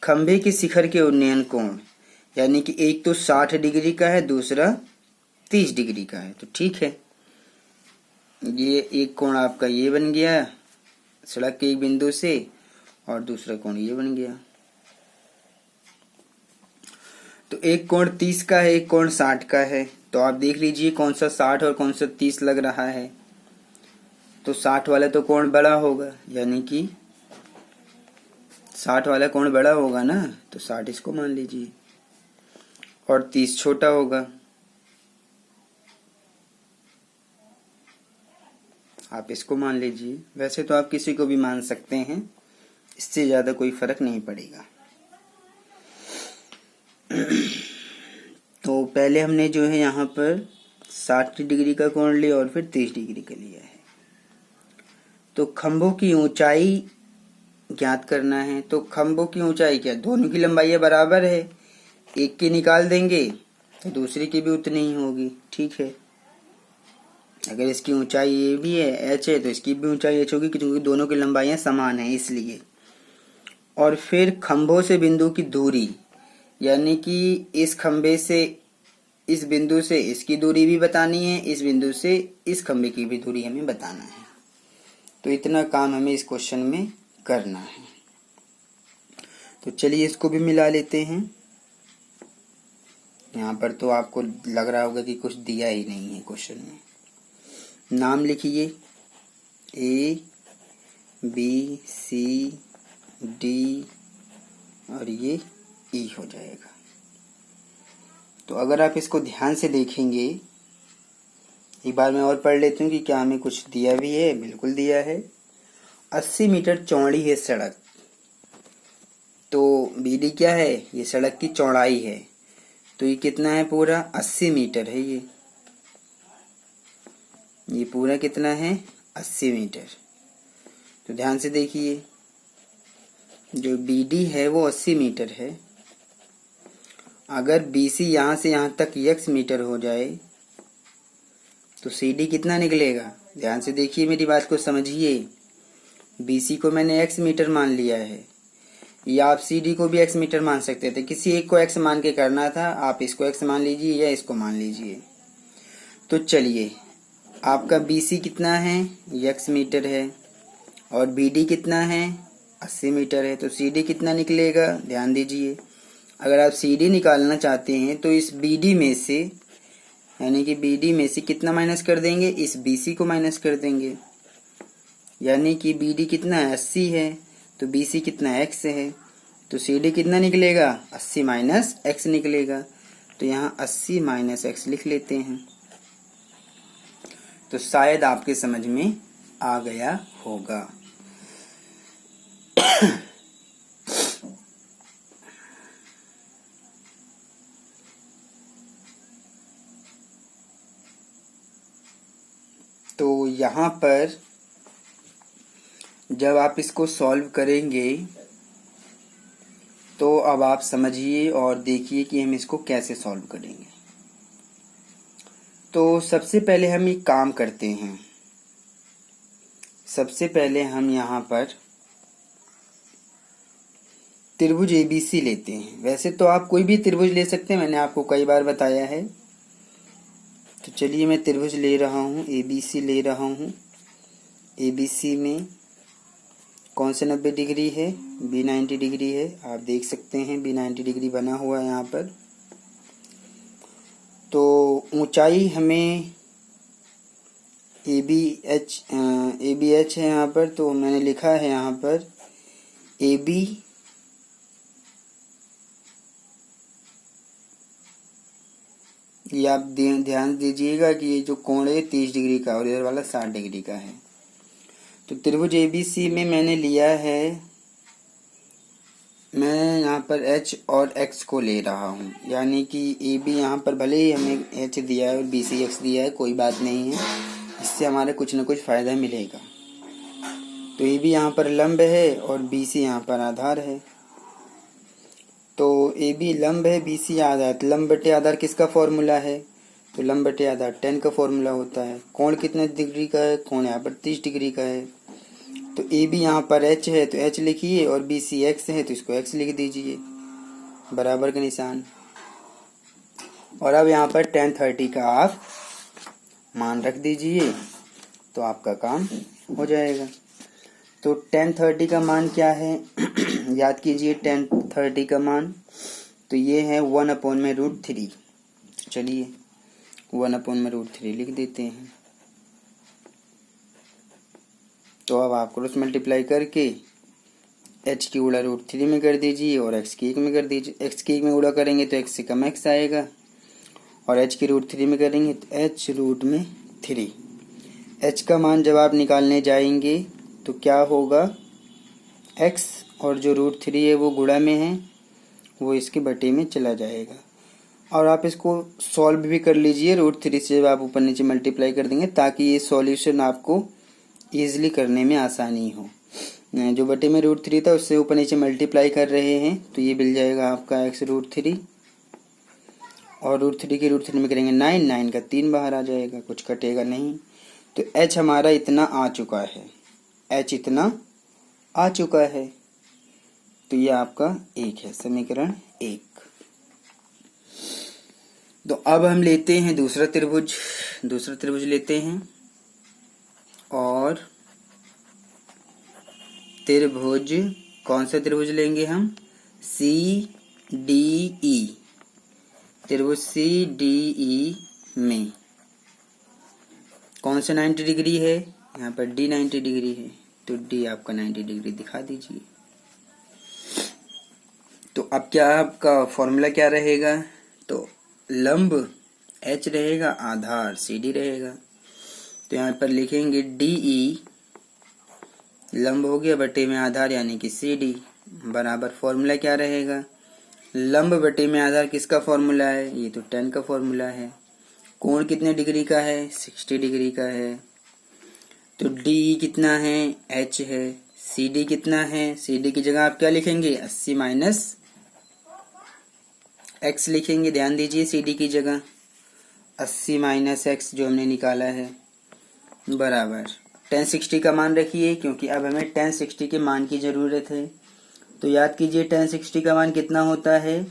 खंभे के शिखर के उन्नयन कोण, यानी कि एक तो 60 डिग्री का है, दूसरा 30 डिग्री का है। तो ठीक है, ये एक कोण आपका ये बन गया सड़क के एक बिंदु से और दूसरा कोण ये बन गया। तो एक कोण 30 का है, एक कोण 60 का है। तो आप देख लीजिए कौन सा 60 और कौन सा 30 लग रहा है। तो 60 वाला तो कोण बड़ा होगा, यानी कि 60 वाला कोण बड़ा होगा ना, तो 60 इसको मान लीजिए और 30 छोटा होगा। आप इसको मान लीजिए। वैसे तो आप किसी को भी मान सकते हैं, इससे ज्यादा कोई फर्क नहीं पड़ेगा। तो पहले हमने जो है यहाँ पर 60 डिग्री का कोण लिया और फिर 30 डिग्री का लिया है। तो खंभों की ऊंचाई ज्ञात करना है। तो खंभों की ऊंचाई क्या, दोनों की लंबाई बराबर है, एक की निकाल देंगे तो दूसरी की भी उतनी ही होगी। ठीक है, अगर इसकी ऊंचाई ये भी है h है तो इसकी भी ऊंचाई h होगी, क्योंकि दोनों की लंबाइयां समान है इसलिए। और फिर खंभों से बिंदु की दूरी, यानी कि इस खंभे से इस बिंदु से इसकी दूरी भी बतानी है, इस बिंदु से इस खंभे की भी दूरी हमें बताना है। तो इतना काम हमें इस क्वेश्चन में करना है। तो चलिए इसको भी मिला लेते हैं। यहाँ पर तो आपको लग रहा होगा कि कुछ दिया ही नहीं है क्वेश्चन में। नाम लिखिए, A B C D और ये E हो जाएगा। तो अगर आप इसको ध्यान से देखेंगे, एक बार मैं और पढ़ लेती हूँ कि क्या हमें कुछ दिया भी है। बिल्कुल दिया है। 80 मीटर चौड़ी है सड़क। तो BD क्या है? ये सड़क की चौड़ाई है। तो ये कितना है? पूरा 80 मीटर है। ये पूरा कितना है? 80 मीटर। तो ध्यान से देखिए, जो BD है वो 80 मीटर है। अगर BC यहाँ से यहाँ तक x मीटर हो जाए तो CD कितना निकलेगा? ध्यान से देखिए, मेरी बात को समझिए। BC को मैंने x मीटर मान लिया है, या आप CD को भी x मीटर मान सकते थे। किसी एक को x मान के करना था, आप इसको x मान लीजिए या इसको मान लीजिए। तो चलिए, आपका BC कितना है? x मीटर है। और BD कितना है? 80 मीटर है। तो CD कितना निकलेगा? ध्यान दीजिए, अगर आप CD निकालना चाहते हैं तो इस BD में से, यानी कि BD में से कितना माइनस कर देंगे? इस BC को माइनस कर देंगे। यानी कि BD कितना है? 80 है। तो BC कितना? x है। तो CD कितना निकलेगा? 80 माइनस x निकलेगा। तो यहाँ 80 माइनस x लिख लेते हैं। तो शायद आपके समझ में आ गया होगा। तो यहाँ पर जब आप इसको सॉल्व करेंगे तो अब आप समझिए और देखिए कि हम इसको कैसे सॉल्व करेंगे। तो सबसे पहले हम एक काम करते हैं। सबसे पहले हम यहाँ पर त्रिभुज ABC लेते हैं। वैसे तो आप कोई भी त्रिभुज ले सकते हैं, मैंने आपको कई बार बताया है। तो चलिए, मैं त्रिभुज ले रहा हूँ, ABC ले रहा हूँ। ABC में कौन से 90 डिग्री है? B 90 डिग्री है। आप देख सकते हैं B 90 डिग्री बना हुआ है यहाँ पर। तो ऊंचाई हमें ABH है यहाँ पर। तो मैंने लिखा है यहाँ पर AB ये आप ध्यान दीजिएगा कि ये जो कोण है 30 डिग्री का और इधर वाला 60 डिग्री का है। तो त्रिभुज ABC में मैंने लिया है, मैं यहाँ पर H और X को ले रहा हूँ। यानी कि AB यहाँ पर भले ही हमें H दिया है और BC X दिया है, कोई बात नहीं है, इससे हमारे कुछ न कुछ फ़ायदा मिलेगा। तो AB यहाँ पर लंब है और BC यहाँ पर आधार है। तो AB लंब है, BC आधार। लंब बटे आधार किसका फॉर्मूला है? तो लंब बटे आधार tan का फॉर्मूला होता है। कोण कितने डिग्री का है? कोण यहाँ पर 30 डिग्री का है। तो AB यहाँ पर H है तो H लिखिए, और BC X है तो इसको X लिख दीजिए, बराबर का निशान। और अब यहाँ पर tan 30 का आप मान रख दीजिए तो आपका काम हो जाएगा। तो tan 30 का मान क्या है? याद कीजिए tan 30 का मान, तो ये है 1/√3। चलिए 1/√3 लिख देते हैं। तो अब आप क्रॉस मल्टीप्लाई करके h की गुणा √3 में कर दीजिए और x की 1 में कर दीजिए। x की 1 में गुणा करेंगे तो x से कम x आएगा, और h की √3 में करेंगे तो h√3। h का मान जब आप निकालने जाएंगे तो क्या होगा? x और जो √3 है वो गुणा में है, वो इसके बटे में चला जाएगा। और आप इसको सॉल्व भी कर लीजिए, √3 से जब आप ऊपर नीचे मल्टीप्लाई कर देंगे, ताकि ये सॉल्यूशन आपको ईजिली करने में आसानी हो। जो बटे में √3 था उससे ऊपर नीचे मल्टीप्लाई कर रहे हैं तो ये मिल जाएगा आपका x√3, और √3 के √3 में करेंगे 9, 9 का 3 बाहर आ जाएगा, कुछ कटेगा नहीं। तो h हमारा इतना आ चुका है, h इतना आ चुका है। तो ये आपका 1 है, समीकरण 1। तो अब हम लेते हैं दूसरा त्रिभुज लेते हैं, और त्रिभुज कौन सा त्रिभुज लेंगे हम? CDE। त्रिभुज CDE में कौन सा 90 डिग्री है? यहाँ पर D 90 डिग्री है, तो D आपका 90 डिग्री दिखा दीजिए। तो अब क्या आपका फॉर्मूला क्या रहेगा? तो लंब H रहेगा, आधार CD रहेगा। तो यहाँ पर लिखेंगे DE लंब हो गया बटे में आधार यानी कि CD बराबर फॉर्मूला क्या रहेगा, लंब बटे में आधार किसका फॉर्मूला है, ये तो tan का फॉर्मूला है। कोण कितने डिग्री का है, 60 डिग्री का है। तो DE कितना है, H है। CD कितना है, CD की जगह आप क्या लिखेंगे, 80 माइनस x लिखेंगे। ध्यान दीजिए CD की जगह 80 माइनस x जो हमने निकाला है बराबर tan 60 का मान रखिए, क्योंकि अब हमें tan 60 के मान की ज़रूरत है। तो याद कीजिए tan 60 का मान कितना होता है,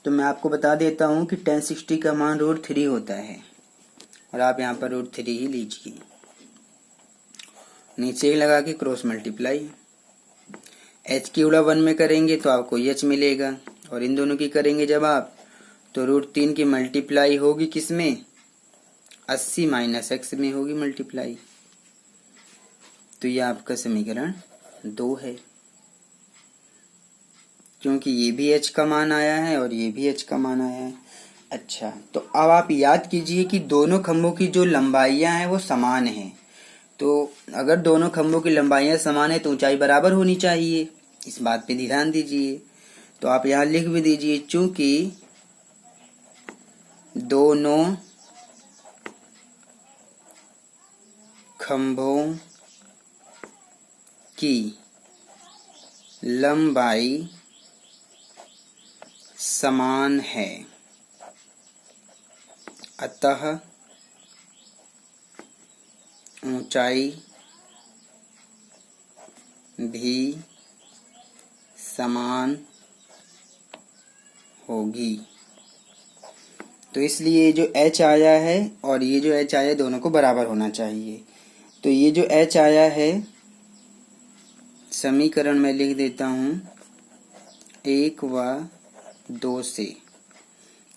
तो मैं आपको बता देता हूँ कि tan 60 का मान √3 होता है, और आप यहाँ पर √3 ही लीजिए। नीचे लगा के क्रॉस मल्टीप्लाई, h की उड़ा 1 में करेंगे तो आपको h मिलेगा, और इन दोनों की करेंगे जब आप, तो √3 की मल्टीप्लाई होगी किस में, 80 माइनस x में होगी मल्टीप्लाई। तो ये आपका समीकरण 2 है, क्योंकि ये भी h का मान आया है और ये भी h का मान आया है। अच्छा, तो अब आप याद कीजिए कि दोनों खंभों की जो लंबाइयां हैं वो समान हैं। तो अगर दोनों खंभों की लंबाइयां समान है तो ऊंचाई बराबर होनी चाहिए, इस बात पे ध्यान दीजिए। तो आप यहाँ लिख भी दीजिए, चूंकि दोनों खंभों की लंबाई समान है, अतः ऊंचाई भी समान होगी। तो इसलिए जो h आया है और ये जो h आया है दोनों को बराबर होना चाहिए। तो ये जो h आया है समीकरण में लिख देता हूँ 1 व 2 से।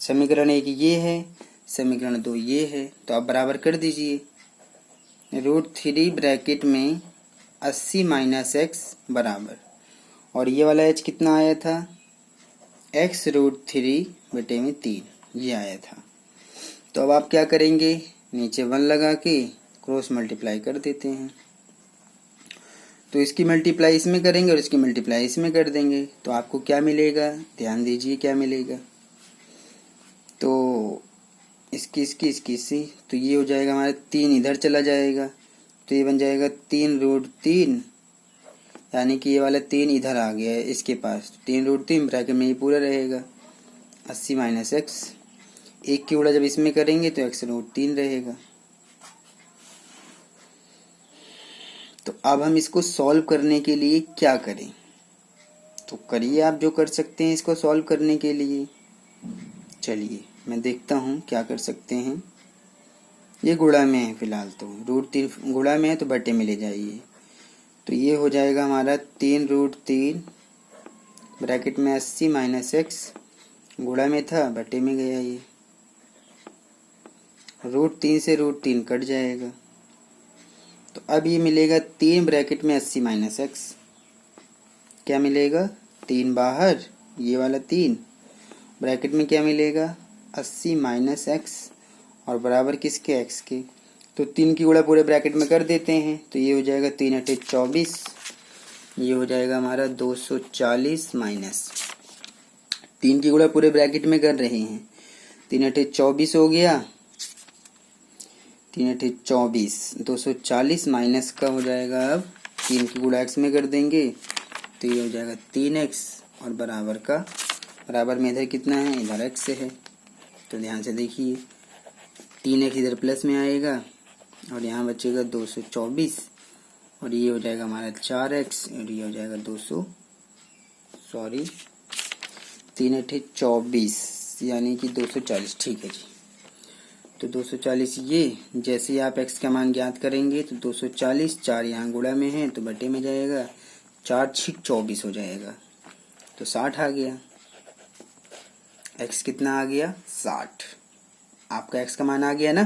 समीकरण 1 ये है, समीकरण 2 ये है, तो आप बराबर कर दीजिए। √3 ब्रैकेट में 80 माइनस x बराबर, और ये वाला h कितना आया था, x √3 बटे में 3 ये आया था। तो अब आप क्या करेंगे, नीचे 1 लगा के क्रॉस मल्टीप्लाई कर देते हैं। तो इसकी मल्टीप्लाई इसमें करेंगे और इसकी मल्टीप्लाई इसमें कर देंगे, तो आपको क्या मिलेगा, ध्यान दीजिए क्या मिलेगा। तो इसकी तो ये हो जाएगा हमारा 3 इधर चला जाएगा, तो ये बन जाएगा 3√3, यानी कि ये वाला 3 इधर आ गया है इसके पास, 3√3 ब्रैकेट में ये पूरा रहेगा 80 माइनस x। 1 की उड़ा जब इसमें करेंगे तो x √3 रहेगा। तो अब हम इसको सॉल्व करने के लिए क्या करें, तो करिए आप जो कर सकते हैं इसको सॉल्व करने के लिए। चलिए मैं देखता हूँ क्या कर सकते हैं। ये गुणा में है फिलहाल, तो √3 गुणा में है तो बटे में ले जाइए। तो ये हो जाएगा हमारा 3√3 ब्रैकेट में 80 माइनस x, गुणा में था बटे में गया, ये √3 से √3 कट जाएगा। तो अब ये मिलेगा 3 ब्रैकेट में 80 माइनस x, क्या मिलेगा 3 बाहर, ये वाला 3 ब्रैकेट में क्या मिलेगा 80 माइनस x, और बराबर किसके, x के। तो 3 की गुणा पूरे ब्रैकेट में कर देते हैं, तो ये हो जाएगा 3 × 24, ये हो जाएगा हमारा 240 माइनस 3 की गुणा पूरे ब्रैकेट में कर रहे हैं, 3 × 24 हो गया, 3 × 24 240 माइनस का हो जाएगा, अब 3 की गुणा x में कर देंगे तो ये हो जाएगा 3x, और बराबर का बराबर में इधर कितना है, इधर x है। तो ध्यान से देखिए 3x इधर प्लस में आएगा और यहाँ बचेगा 224, और ये हो जाएगा हमारा 4x, और ये हो जाएगा 3 × 24 यानी कि 240, ठीक है जी। तो 240 ये, जैसे ही आप x का मान ज्ञात करेंगे तो 240, 4 यहाँ गुणा में है तो बटे में जाएगा, 4 × 24 हो जाएगा, तो 60 आ गया। x कितना आ गया, 60। आपका x का मान आ गया ना।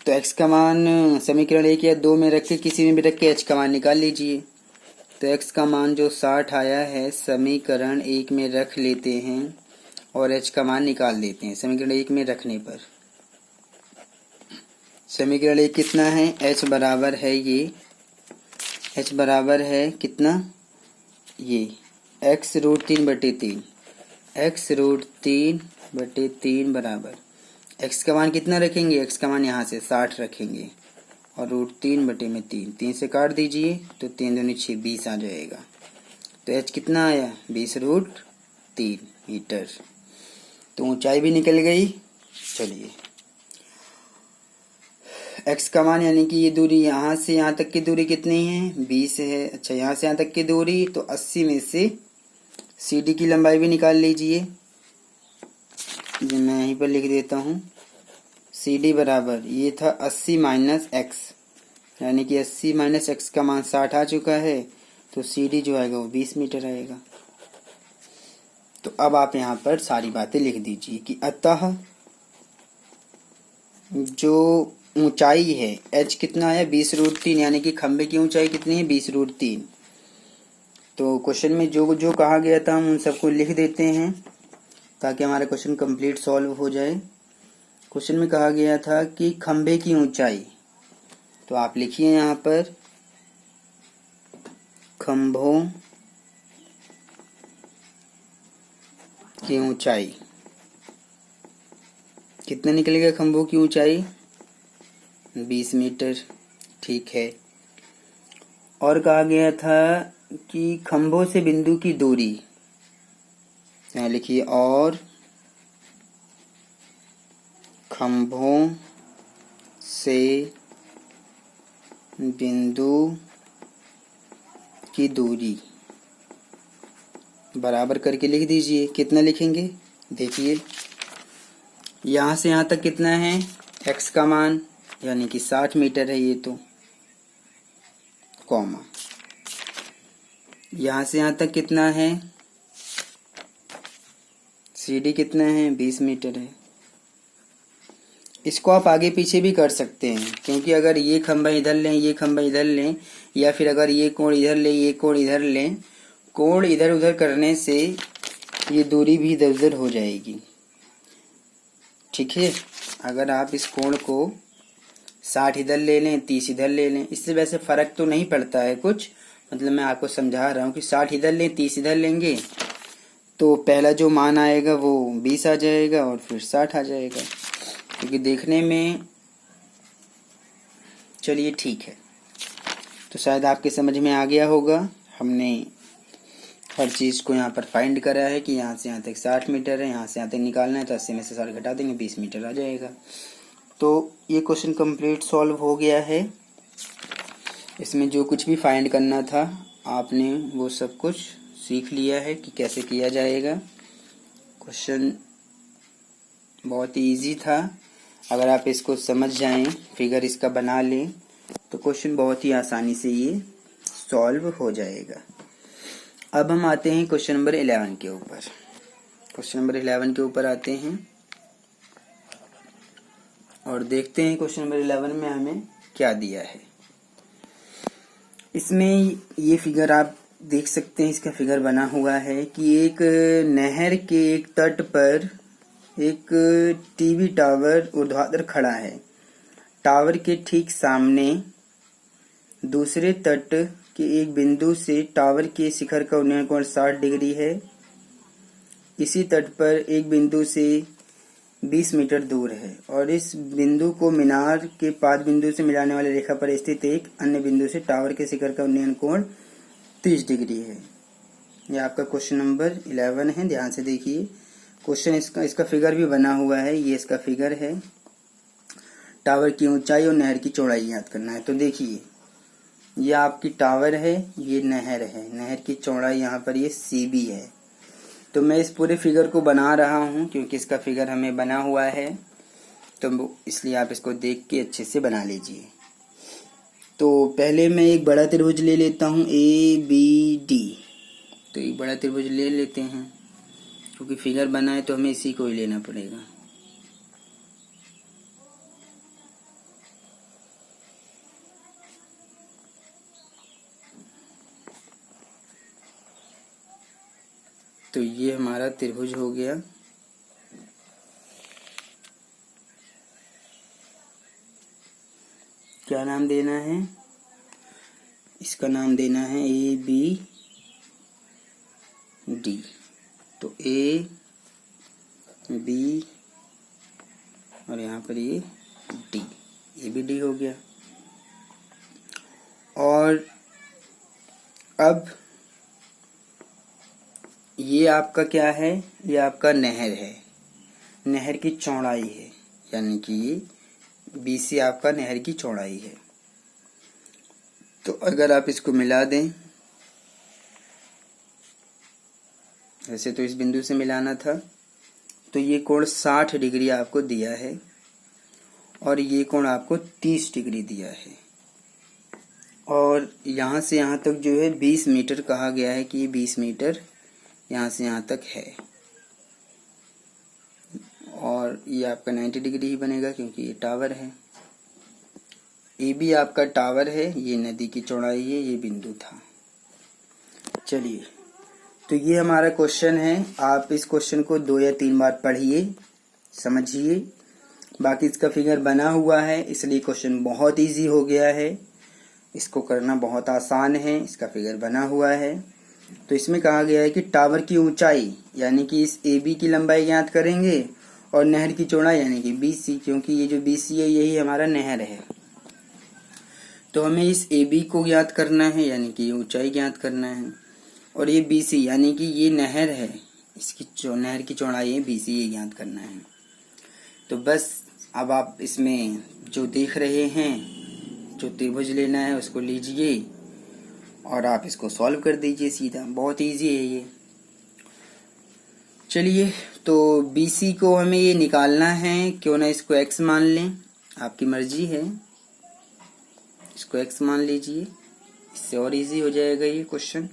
तो x का मान समीकरण 1 या 2 में रख के, किसी में भी रख के h का मान निकाल लीजिए। तो x का मान जो 60 आया है समीकरण 1 में रख लेते हैं और h का मान निकाल देते हैं। समीकरण 1 में रखने पर समीकरण 1 कितना है, h बराबर है ये h बराबर है कितना, ये x√3/3, x√3/3 बराबर x का मान कितना रखेंगे, x का मान यहाँ से 60 रखेंगे और √3/3, 3 से काट दीजिए तो 3 दूनी 6, 20 आ जाएगा। तो h कितना आया, 20√3 मीटर। तो ऊंचाई भी निकल गई। चलिए x का मान यानी कि ये दूरी यहाँ से यहाँ तक की दूरी कितनी है, 20 है। अच्छा, यहाँ से यहाँ तक की दूरी तो 80 में से CD की लंबाई भी निकाल लीजिए। ये मैं यहीं पर लिख देता हूँ, CD बराबर ये था 80 माइनस x, यानी कि 80 माइनस x का मान 60 आ चुका है। तो CD जो आएगा वो 20 मीटर आएगा। तो अब आप यहाँ पर सारी बातें लिख दीजिए कि अतः जो ऊंचाई है h कितना है, 20√3, यानी कि खंबे की ऊंचाई कितनी है, 20√3। तो क्वेश्चन में जो जो कहा गया था हम उन सबको लिख देते हैं ताकि हमारा क्वेश्चन कंप्लीट सॉल्व हो जाए। क्वेश्चन में कहा गया था कि खंबे की ऊंचाई, तो आप लिखिए यहाँ पर खंभों की ऊंचाई कितना निकलेगा, खंभों की ऊंचाई 20 मीटर, ठीक है। और कहा गया था कि खंभों से बिंदु की दूरी, यहाँ लिखिए और खंभों से बिंदु की दूरी बराबर करके लिख दीजिए। कितना लिखेंगे, देखिए यहाँ से यहाँ तक कितना है, x का मान यानी कि 60 मीटर है ये तो, कॉमा यहाँ से यहाँ तक कितना है, CD कितना है, 20 मीटर है। इसको आप आगे पीछे भी कर सकते हैं, क्योंकि अगर ये खंभा इधर लें, ये खंभा इधर लें, या फिर अगर ये कोण इधर लें, ये कोण इधर लें, कोण इधर उधर करने से ये दूरी भी इधर उधर हो जाएगी, ठीक है। अगर आप इस कोण को 60 इधर ले लें, 30 इधर ले लें, इससे वैसे फर्क तो नहीं पड़ता है कुछ, मतलब मैं आपको समझा रहा हूँ कि 60 इधर लें, 30 इधर लेंगे तो पहला जो मान आएगा वो 20 आ जाएगा और फिर 60 आ जाएगा, क्योंकि देखने में, चलिए ठीक है। तो शायद आपके समझ में आ गया होगा। हमने हर चीज़ को यहाँ पर फाइंड करा है कि यहाँ से यहाँ तक 60 मीटर है, यहाँ से यहाँ तक निकालना है तो 80 में से 60 घटा देंगे, 20 मीटर आ जाएगा। तो ये क्वेश्चन कंप्लीट सॉल्व हो गया है। इसमें जो कुछ भी फाइंड करना था आपने वो सब कुछ सीख लिया है कि कैसे किया जाएगा। क्वेश्चन बहुत ही इजी था, अगर आप इसको समझ जाएं, फिगर इसका बना लें तो क्वेश्चन बहुत ही आसानी से ये सॉल्व हो जाएगा। अब हम आते हैं क्वेश्चन नंबर 11 के ऊपर। क्वेश्चन नंबर 11 के ऊपर आते हैं और देखते हैं क्वेश्चन नंबर 11 में हमें क्या दिया है। इसमें ये फिगर आप देख सकते हैं, इसका फिगर बना हुआ है कि एक नहर के एक तट पर एक टीवी टावर ऊर्ध्वाधर खड़ा है। टावर के ठीक सामने दूसरे तट के एक बिंदु से टावर के शिखर का उन्नयन कोण 60 डिग्री है। इसी तट पर एक बिंदु से 20 मीटर दूर है और इस बिंदु को मीनार के पाद बिंदु से मिलाने वाली रेखा पर स्थित एक अन्य बिंदु से टावर के शिखर का उन्नयन कोण 30 डिग्री है। यह आपका क्वेश्चन नंबर 11 है, ध्यान से देखिए। क्वेश्चन इसका फिगर भी बना हुआ है, ये इसका फिगर है। टावर की ऊंचाई और नहर की चौड़ाई याद करना है। तो देखिए ये आपकी टावर है, ये नहर है, नहर की चौड़ाई यहाँ पर ये CB है। तो मैं इस पूरे फिगर को बना रहा हूँ क्योंकि इसका फिगर हमें बना हुआ है, तो इसलिए आप इसको देख के अच्छे से बना लीजिए। तो पहले मैं एक बड़ा त्रिभुज ले लेता हूँ ABD। तो एक बड़ा त्रिभुज ले लेते हैं, क्योंकि फिगर बना है तो हमें इसी को ही लेना पड़ेगा। तो ये हमारा त्रिभुज हो गया। क्या नाम देना है, इसका नाम देना है ए बी डी। तो ए बी और यहाँ पर ये डी, ए बी डी हो गया। और अब ये आपका क्या है, ये आपका नहर है, नहर की चौड़ाई है, यानी कि ये BC आपका नहर की चौड़ाई है। तो अगर आप इसको मिला दें, वैसे तो इस बिंदु से मिलाना था, तो ये कोण 60 डिग्री आपको दिया है और ये कोण आपको 30 डिग्री दिया है। और यहाँ से यहाँ तक जो है 20 मीटर कहा गया है कि ये 20 मीटर यहाँ से यहाँ तक है। और ये आपका 90 डिग्री ही बनेगा क्योंकि ये टावर है। ये भी आपका टावर है, ये नदी की चौड़ाई है, ये बिंदु था। चलिए, तो ये हमारा क्वेश्चन है। आप इस क्वेश्चन को 2 या 3 बार पढ़िए, समझिए। बाकी इसका फिगर बना हुआ है, इसलिए क्वेश्चन बहुत इजी हो गया है, इसको करना बहुत आसान है। इसका फिगर बना हुआ है। तो इसमें कहा गया है कि टावर की ऊंचाई यानी कि इस AB की लंबाई ज्ञात करेंगे और नहर की चौड़ाई यानी कि BC, क्योंकि ये जो BC है यही हमारा नहर है। तो हमें इस AB को ज्ञात करना है, यानी कि ऊंचाई ज्ञात करना है। और ये BC यानी कि ये नहर है, इसकी नहर की चौड़ाई है BC, ये ज्ञात करना है। तो बस अब आप इसमें जो देख रहे हैं, जो त्रिभुज लेना है उसको लीजिए और आप इसको सॉल्व कर दीजिए सीधा। बहुत इजी है ये। चलिए, तो BC को हमें ये निकालना है, क्यों ना इसको x मान लें, आपकी मर्जी है। इसको x मान लीजिए, इससे और इजी हो जाएगा ये क्वेश्चन।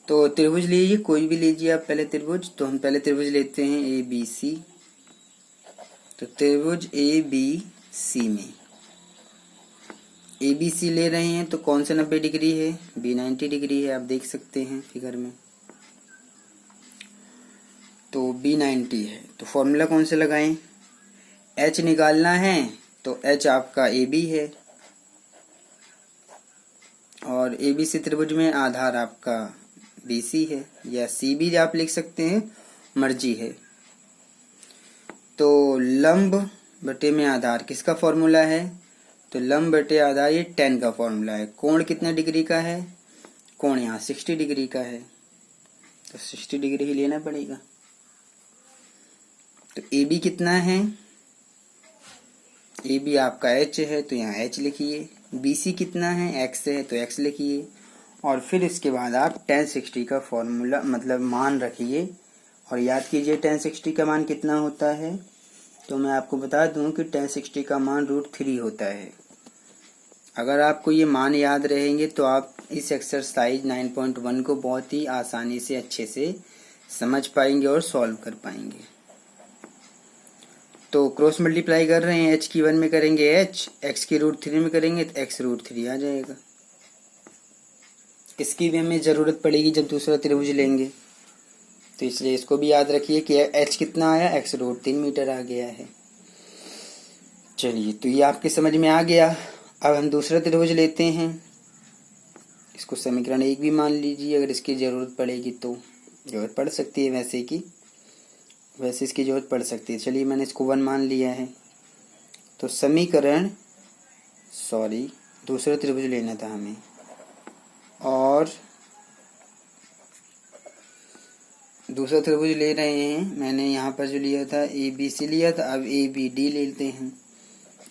तो त्रिभुज लीजिए, कोई भी लीजिए आप पहले त्रिभुज। तो हम पहले त्रिभुज लेते हैं ABC। तो त्रिभुज ABC में ABC ले रहे हैं, तो कौन सा 90 डिग्री है, B 90 डिग्री है, आप देख सकते हैं फिगर में। तो B 90 है, तो फॉर्मूला कौन से लगाएं, H निकालना है, तो H आपका AB है और ABC त्रिभुज में आधार आपका BC है, या C भी आप लिख सकते हैं, मर्जी है। तो लंब बटे में आधार किसका फॉर्मूला है, तो लंब बटे आधार ये tan का फॉर्मूला है। कोण कितना डिग्री का है, कोण यहाँ 60 डिग्री का है, तो 60 डिग्री ही लेना पड़ेगा। तो AB कितना है, AB आपका H है, तो यहाँ H लिखिए। BC कितना है, X है, तो X लिखिए। और फिर इसके बाद आप tan 60 का फॉर्मूला मतलब मान रखिए और याद कीजिए tan 60 का मान कितना होता है। तो मैं आपको बता दूं कि tan 60 का मान √3 होता है। अगर आपको ये मान याद रहेंगे तो आप इस एक्सरसाइज 9.1 को बहुत ही आसानी से अच्छे से समझ पाएंगे और सॉल्व कर पाएंगे। तो क्रॉस मल्टीप्लाई कर रहे हैं, H की 1 में करेंगे H, X की √3 में करेंगे तो X √3 आ जाएगा। इसकी भी हमें ज़रूरत पड़ेगी जब दूसरा त्रिभुज लेंगे, तो इसलिए इसको भी याद रखिए कि H कितना आया, X √3 मीटर आ गया है। चलिए, तो ये आपके समझ में आ गया। अब हम दूसरा त्रिभुज लेते हैं, इसको समीकरण 1 भी मान लीजिए, अगर इसकी ज़रूरत पड़ेगी तो ज़रूरत पड़ सकती है, वैसे इसकी ज़रूरत पड़ सकती है। चलिए, मैंने इसको 1 मान लिया है। तो समीकरण दूसरा त्रिभुज लेना था हमें, और दूसरा त्रिभुज ले रहे हैं। मैंने यहाँ पर जो लिया था ABC लिया था, अब ABD लेते हैं।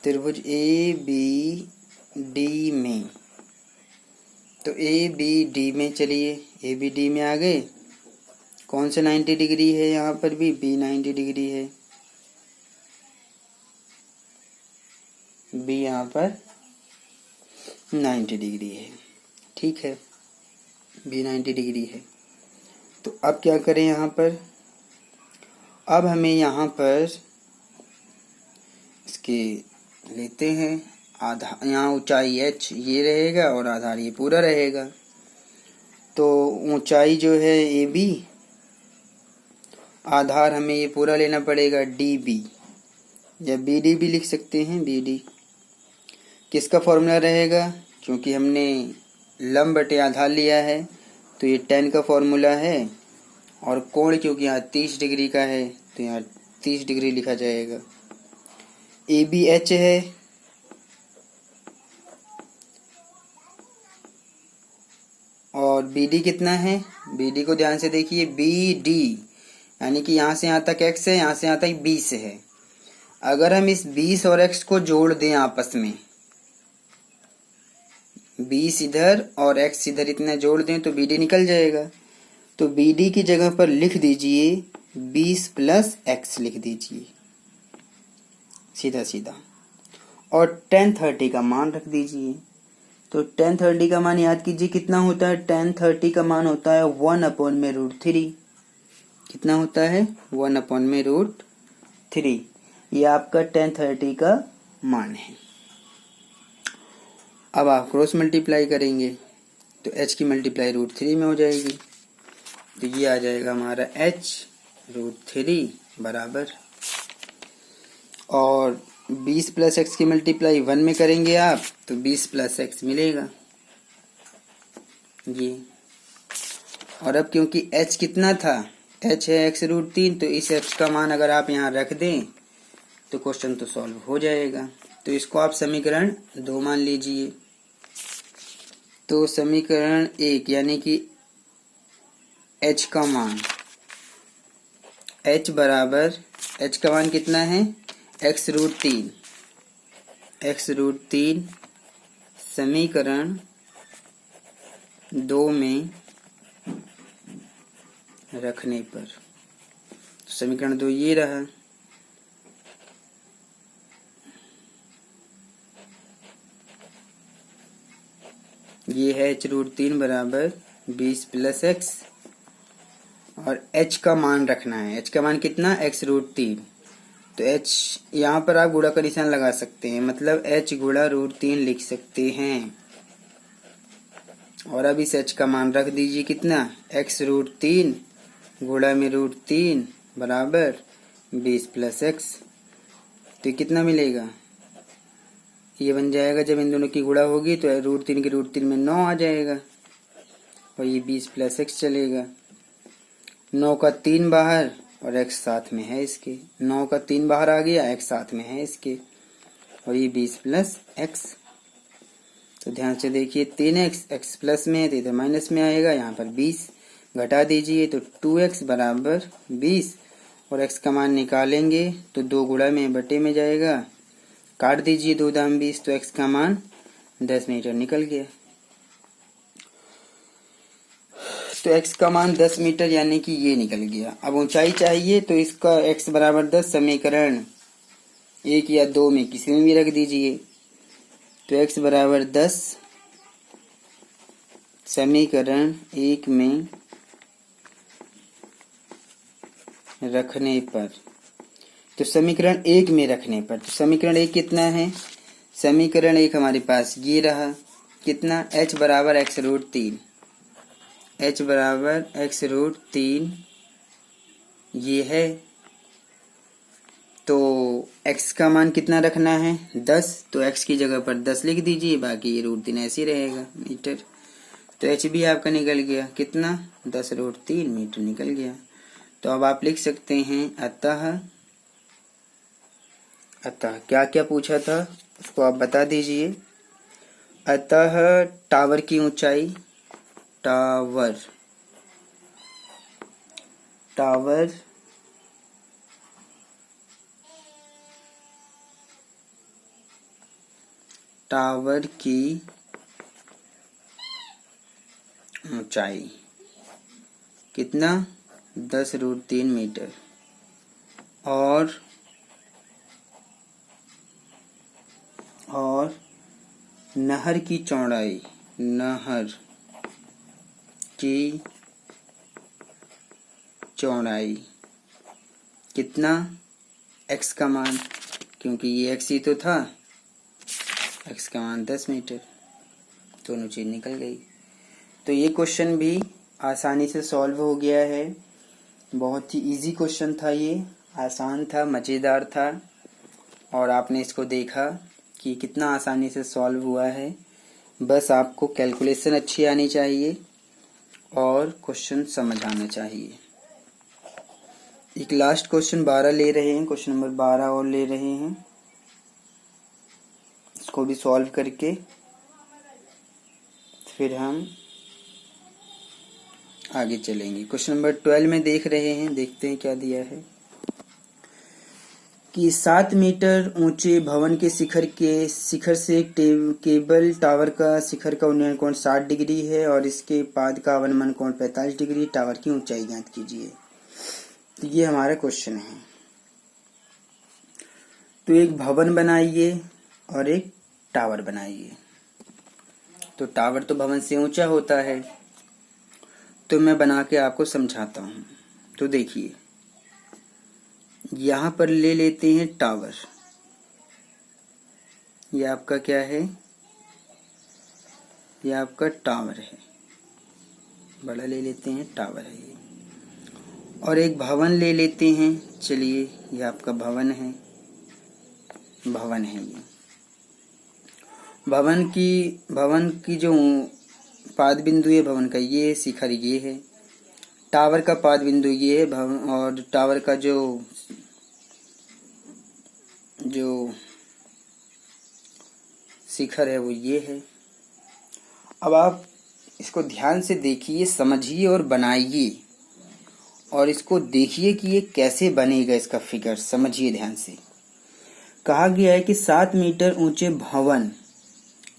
त्रिभुज ABD में, तो ABD में चलिए, ABD में आ गए। कौन सा 90 डिग्री है, यहाँ पर भी B 90 डिग्री है, B यहाँ पर 90 डिग्री है, ठीक है, B 90 डिग्री है। तो अब क्या करें यहाँ पर, अब हमें यहाँ पर इसके लेते हैं आधार, यहाँ ऊंचाई H ये रहेगा और आधार ये पूरा रहेगा। तो ऊंचाई जो है AB, आधार हमें ये पूरा लेना पड़ेगा DB, या BD भी लिख सकते हैं, BD किसका फॉर्मूला रहेगा, क्योंकि हमने लंब बटे आधार लिया है तो ये tan का फॉर्मूला है, और कोण क्योंकि यहाँ 30 डिग्री का है तो यहाँ 30 डिग्री लिखा जाएगा। ABH है, और BD कितना है, BD को ध्यान से देखिए, BD यानी कि यहाँ से यहाँ तक x है, यहाँ से यहाँ तक 20 है। अगर हम इस 20 और x को जोड़ दें आपस में, 20 इधर और x इधर इतना जोड़ दें तो BD निकल जाएगा। तो BD की जगह पर लिख दीजिए 20 प्लस x लिख दीजिए सीधा सीधा, और tan 30 का मान रख दीजिए। तो tan 30 का मान याद कीजिए कितना होता है, tan 30 का मान होता है 1/√3। कितना होता है, 1/√3। ये आपका tan 30 का मान है। अब आप क्रॉस मल्टीप्लाई करेंगे तो h की मल्टीप्लाई √3 में हो जाएगी, तो ये आ जाएगा हमारा h √3 बराबर, और 20 प्लस x की मल्टीप्लाई 1 में करेंगे आप तो 20 प्लस x मिलेगा ये। और अब क्योंकि h कितना था, h है x √3, तो इस h का मान अगर आप यहाँ रख दें तो क्वेश्चन तो सॉल्व हो जाएगा। तो इसको आप समीकरण 2 मान लीजिए। तो समीकरण 1 यानी कि h का मान, h बराबर, h का मान कितना है, x √3, x √3 समीकरण 2 में रखने पर, तो समीकरण 2 ये रहा। ये है h √3 बराबर 20 प्लस x, और h का मान रखना है। h का मान कितना, x √3, तो h यहाँ पर आप गुणा का निशान लगा सकते हैं, मतलब h गुणा √3 लिख सकते हैं। और अब इस h का मान रख दीजिए कितना, x √3 गुणा में √3 बराबर 20 प्लस x, तो कितना मिलेगा, ये बन जाएगा, जब इन दोनों की गुणा होगी तो √3 के √3 में 9 आ जाएगा, और ये 20 प्लस x चलेगा। 9 का 3 बाहर और x साथ में है इसके, 9 का 3 बाहर आ गया, x साथ में है इसके, और ये 20 प्लस x। तो ध्यान से देखिए, 3x x प्लस में है तो इधर माइनस में आएगा, यहाँ पर 20 घटा दीजिए तो 2x बराबर 20, और x का मान निकालेंगे तो 2 गुणा में बटे में जाएगा, काट दीजिए 2 दाम 20, तो x का मान 10 मीटर निकल गया। तो x का मान 10 मीटर यानी कि ये निकल गया। अब ऊंचाई चाहिए तो इसका x बराबर 10 समीकरण 1 या 2 में किसी में भी रख दीजिए, तो x बराबर 10 समीकरण 1 में रखने पर, तो समीकरण 1 में रखने पर, तो समीकरण 1 कितना है, समीकरण 1 हमारे पास ये रहा, कितना, h बराबर x √3, h बराबर x √3 ये है। तो x का मान कितना रखना है, 10, तो x की जगह पर 10 लिख दीजिए, बाकी ये √3 ऐसे ही रहेगा मीटर। तो h भी आपका निकल गया, कितना, 10 √3 मीटर निकल गया। तो अब आप लिख सकते हैं अतः क्या क्या पूछा था उसको आप बता दीजिए। अतः टावर की ऊंचाई, टावर की ऊंचाई कितना, 10 √3 मीटर, और नहर की चौड़ाई, कितना, x का मान, क्योंकि ये x ही तो था, x का मान 10 मीटर, दोनों चीज निकल गई। तो ये क्वेश्चन भी आसानी से सॉल्व हो गया है। बहुत ही इजी क्वेश्चन था, ये आसान था, मज़ेदार था, और आपने इसको देखा कि कितना आसानी से सॉल्व हुआ है। बस आपको कैलकुलेशन अच्छी आनी चाहिए और क्वेश्चन समझ आना चाहिए। एक लास्ट क्वेश्चन 12 ले रहे हैं, क्वेश्चन नंबर 12 और ले रहे हैं, इसको भी सॉल्व करके फिर हम आगे चलेंगे। क्वेश्चन नंबर 12 में देख रहे हैं, देखते हैं क्या दिया है कि 7 मीटर ऊंचे भवन के शिखर से केबल टावर का शिखर का उन्नयन कोण 60 डिग्री है और इसके पाद का अवनमन कोण 45 डिग्री। टावर की ऊंचाई ज्ञात कीजिए। तो ये हमारा क्वेश्चन है। तो एक भवन बनाइए और एक टावर बनाइए। तो टावर तो भवन से ऊंचा होता है, तो मैं बना के आपको समझाता हूँ। तो देखिए, यहाँ पर ले लेते हैं टावर। ये आपका क्या है? ये आपका टावर है, बड़ा ले लेते हैं, टावर है ये। और एक भवन ले लेते हैं। चलिए, ये आपका भवन है, भवन है ये। भवन की जो पाद बिंदु है भवन का, ये शिखर ये है। टावर का पाद बिंदु ये है भवन, और टावर का जो शिखर है वो ये है। अब आप इसको ध्यान से देखिए, समझिए और बनाइए, और इसको देखिए कि ये कैसे बनेगा, इसका फिगर समझिए ध्यान से। कहा गया है कि 7 मीटर ऊंचे भवन,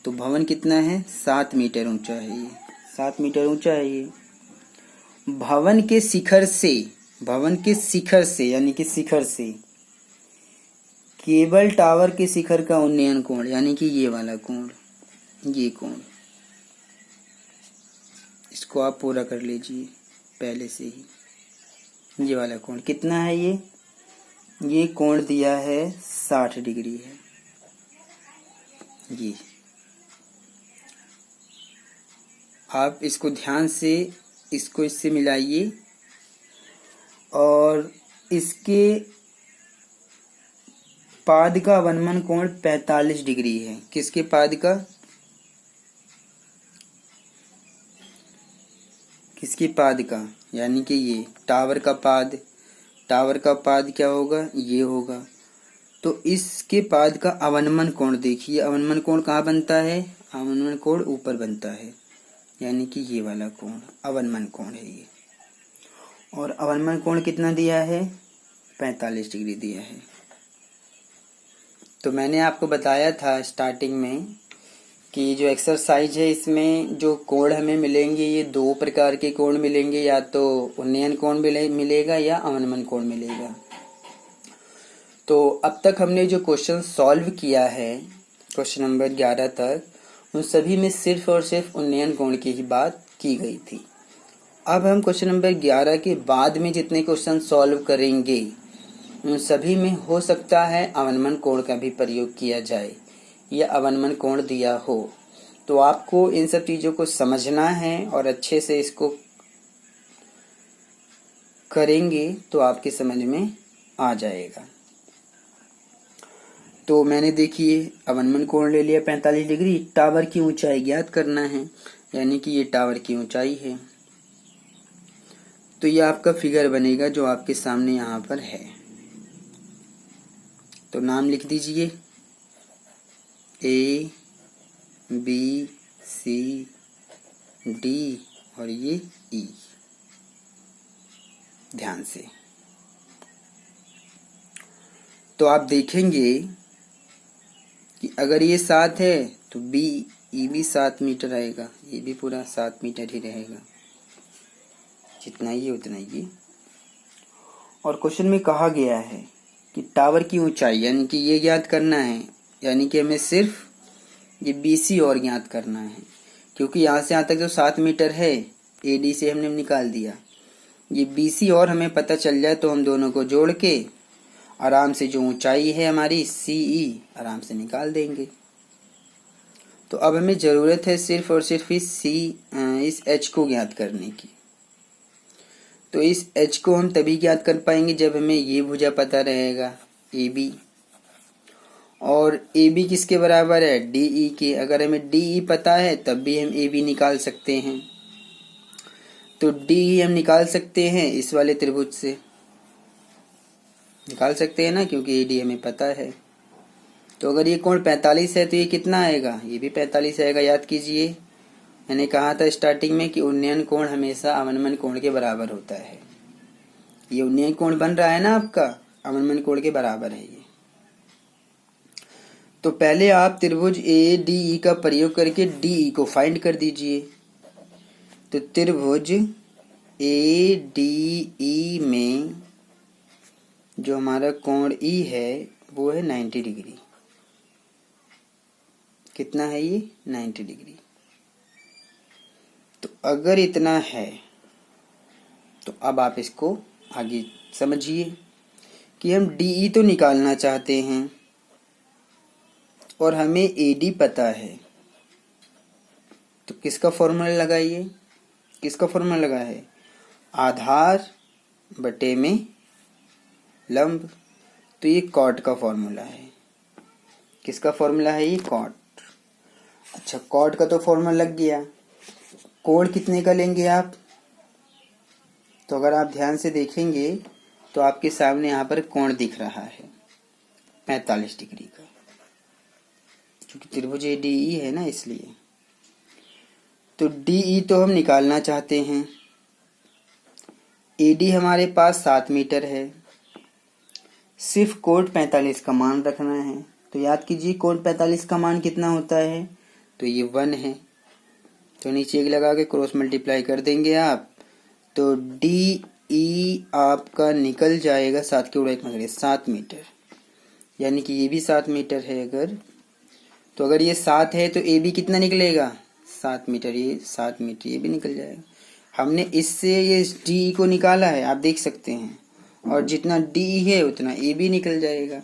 तो भवन कितना है? 7 मीटर ऊंचा है ये, 7 मीटर ऊंचा है ये। भवन के शिखर से यानी कि शिखर से केबल टावर के शिखर का उन्नयन कोण, यानी कि ये वाला कोण, ये कोण, इसको आप पूरा कर लीजिए पहले से ही। ये वाला कोण कितना है? ये कोण दिया है 60 डिग्री है। ये आप इसको ध्यान से इससे मिलाइए, और इसके पाद का अवनमन कोण 45 डिग्री है। किसके पाद का? किसके पाद का? यानी कि ये टावर का पाद। टावर का पाद क्या होगा? ये होगा। तो इसके पाद का अवनमन कोण देखिए, अवनमन कोण कहाँ बनता है? अवनमन कोण ऊपर बनता है, यानी कि ये वाला कोण अवनमन कोण है ये। और अवनमन कोण कितना दिया है? 45 डिग्री दिया है। तो मैंने आपको बताया था स्टार्टिंग में कि जो एक्सरसाइज है इसमें जो कोण हमें मिलेंगे, ये 2 प्रकार के कोण मिलेंगे, या तो उन्नयन कोण मिलेगा या अवनमन कोण मिलेगा। तो अब तक हमने जो क्वेश्चन सॉल्व किया है क्वेश्चन नंबर 11 तक, उन सभी में सिर्फ और सिर्फ उन्नयन कोण की ही बात की गई थी। अब हम क्वेश्चन नंबर 11 के बाद में जितने क्वेश्चन सॉल्व करेंगे उन सभी में हो सकता है अवनमन कोण का भी प्रयोग किया जाए या अवनमन कोण दिया हो। तो आपको इन सब चीज़ों को समझना है और अच्छे से इसको करेंगे तो आपकी समझ में आ जाएगा। तो मैंने देखिए अवनमन कोण ले लिया 45 डिग्री। टावर की ऊंचाई ज्ञात करना है, यानी कि ये टावर की ऊंचाई है। तो ये आपका फिगर बनेगा जो आपके सामने यहाँ पर है। तो नाम लिख दीजिए A B C D और ये E, ध्यान से। तो आप देखेंगे कि अगर ये 7 है तो E भी 7 मीटर आएगा, ये भी पूरा 7 मीटर ही रहेगा, जितना ये उतना ये। और क्वेश्चन में कहा गया है कि टावर की ऊंचाई, यानी कि ये ज्ञात करना है, यानी कि हमें सिर्फ ये BC और ज्ञात करना है, क्योंकि यहाँ से यहाँ तक जो 7 मीटर है AD से हमने निकाल दिया। ये BC और हमें पता चल जाए तो हम दोनों को जोड़ के आराम से जो ऊंचाई है हमारी CE आराम से निकाल देंगे। तो अब हमें ज़रूरत है सिर्फ और सिर्फ इस H को ज्ञात करने की। तो इस H को हम तभी ज्ञात कर पाएंगे जब हमें ये भुजा पता रहेगा AB, और ए बी किसके बराबर है, डी ई के। अगर हमें डी ई पता है तब भी हम ए बी निकाल सकते हैं। तो डी ई हम निकाल सकते हैं इस वाले त्रिभुज से, निकाल सकते हैं ना, क्योंकि ए डी हमें पता है। तो अगर ये कोण 45 है तो ये कितना आएगा, ये भी 45 आएगा। याद कीजिए, मैंने कहा था स्टार्टिंग में कि उन्नयन कोण हमेशा अवनमन कोण के बराबर होता है। ये उन्नयन कोण बन रहा है ना आपका, अवनमन कोण के बराबर है ये। तो पहले आप त्रिभुज ए डी ई का प्रयोग करके डी ई को फाइंड कर दीजिए। तो त्रिभुज ए डी ई में जो हमारा कोण ई है वो है 90 डिग्री। कितना है ये, 90 डिग्री। तो अगर इतना है तो अब आप इसको आगे समझिए कि हम डी ई तो निकालना चाहते हैं और हमें ए डी पता है। तो किसका फॉर्मूला लगाइए, किसका फॉर्मूला लगा है, आधार बटे में लंब। तो ये कॉट का फॉर्मूला है। किसका फॉर्मूला है ये, कॉट। अच्छा, कॉट का तो फॉर्मूला लग गया। कोण कितने का लेंगे आप, तो अगर आप ध्यान से देखेंगे तो आपके सामने यहाँ पर कोण दिख रहा है 45 डिग्री का, क्योंकि त्रिभुज ए डी ई है ना, इसलिए। तो डी ई तो हम निकालना चाहते हैं। ए डी हमारे पास 7 मीटर है, सिर्फ कोण 45 का मान रखना है। तो याद कीजिए कोण 45 का मान कितना होता है, तो ये 1 है। तो नीचे एक लगा के क्रॉस मल्टीप्लाई कर देंगे आप, तो डी ई आपका निकल जाएगा 7 के उड़ा 7 मीटर, यानी कि ये भी 7 मीटर है। अगर तो अगर ये 7 है तो ए बी कितना निकलेगा, 7 मीटर। ये 7 मीटर ये भी निकल जाएगा। हमने इससे ये डी ई को निकाला है, आप देख सकते हैं, और जितना डी ई है उतना ए बी निकल जाएगा,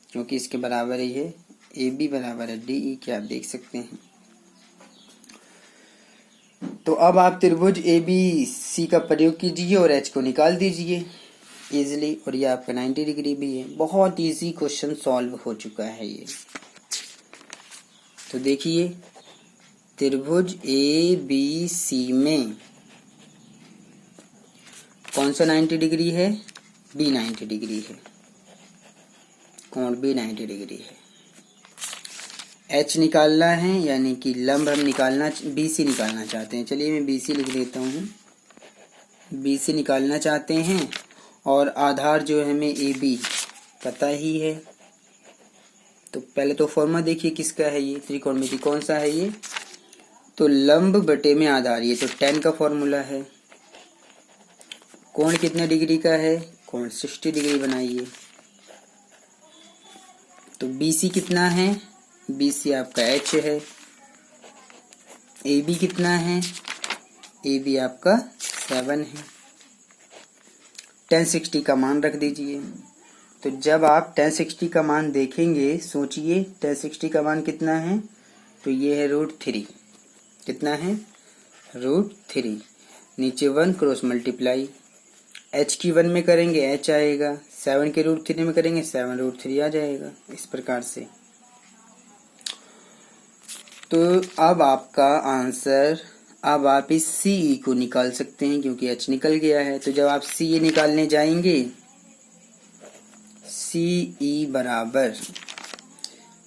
क्योंकि इसके बराबर ही है, ए बी बराबर है डी ई के, आप देख सकते हैं। तो अब आप त्रिभुज ए बी सी का प्रयोग कीजिए और एच को निकाल दीजिए इजीली, और ये आपका 90 डिग्री भी है। बहुत इजी क्वेश्चन सॉल्व हो चुका है ये। तो देखिए, त्रिभुज ए बी सी में कौन सा 90 डिग्री है, बी 90 डिग्री है, कोण बी 90 डिग्री है। एच निकालना है, यानी कि लंब हम निकालना, बी सी निकालना चाहते हैं। चलिए मैं बी सी लिख देता हूँ, बी सी निकालना चाहते हैं। और आधार जो है हमें ए बी पता ही है। तो पहले तो फॉर्मूला देखिए किसका है ये, त्रिकोणमिति कौन सा है ये, तो लंब बटे में आधार, ये तो tan का फॉर्मूला है। कोण कितने डिग्री का है, कोण 60 डिग्री बनाइए। तो BC कितना है, BC आपका H है। AB कितना है, AB आपका 7 है। tan 60 का मान रख दीजिए। तो जब आप tan 60 का मान देखेंगे, सोचिए tan 60 का मान कितना है, तो ये है √3। कितना है, √3। नीचे 1 क्रॉस मल्टीप्लाई, h की 1 में करेंगे h आएगा, 7 के √3 में करेंगे 7 √3 आ जाएगा, इस प्रकार से। तो अब आपका आंसर, अब आप इस CE को निकाल सकते हैं, क्योंकि h निकल गया है। तो जब आप CE निकालने जाएंगे, CE बराबर,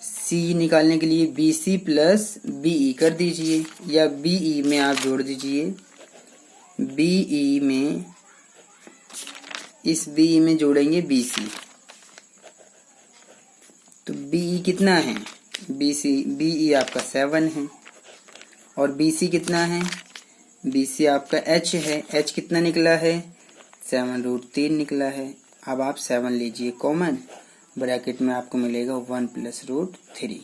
CE निकालने के लिए BC प्लस BE कर दीजिए, या BE में आप जोड़ दीजिए, BE में, इस BE में जोड़ेंगे BC। तो BE कितना है, BE आपका 7 है, और BC कितना है, BC आपका H है। H कितना निकला है, 7 √3 निकला है। अब आप 7 लीजिए कॉमन, ब्रैकेट में आपको मिलेगा 1 प्लस √3।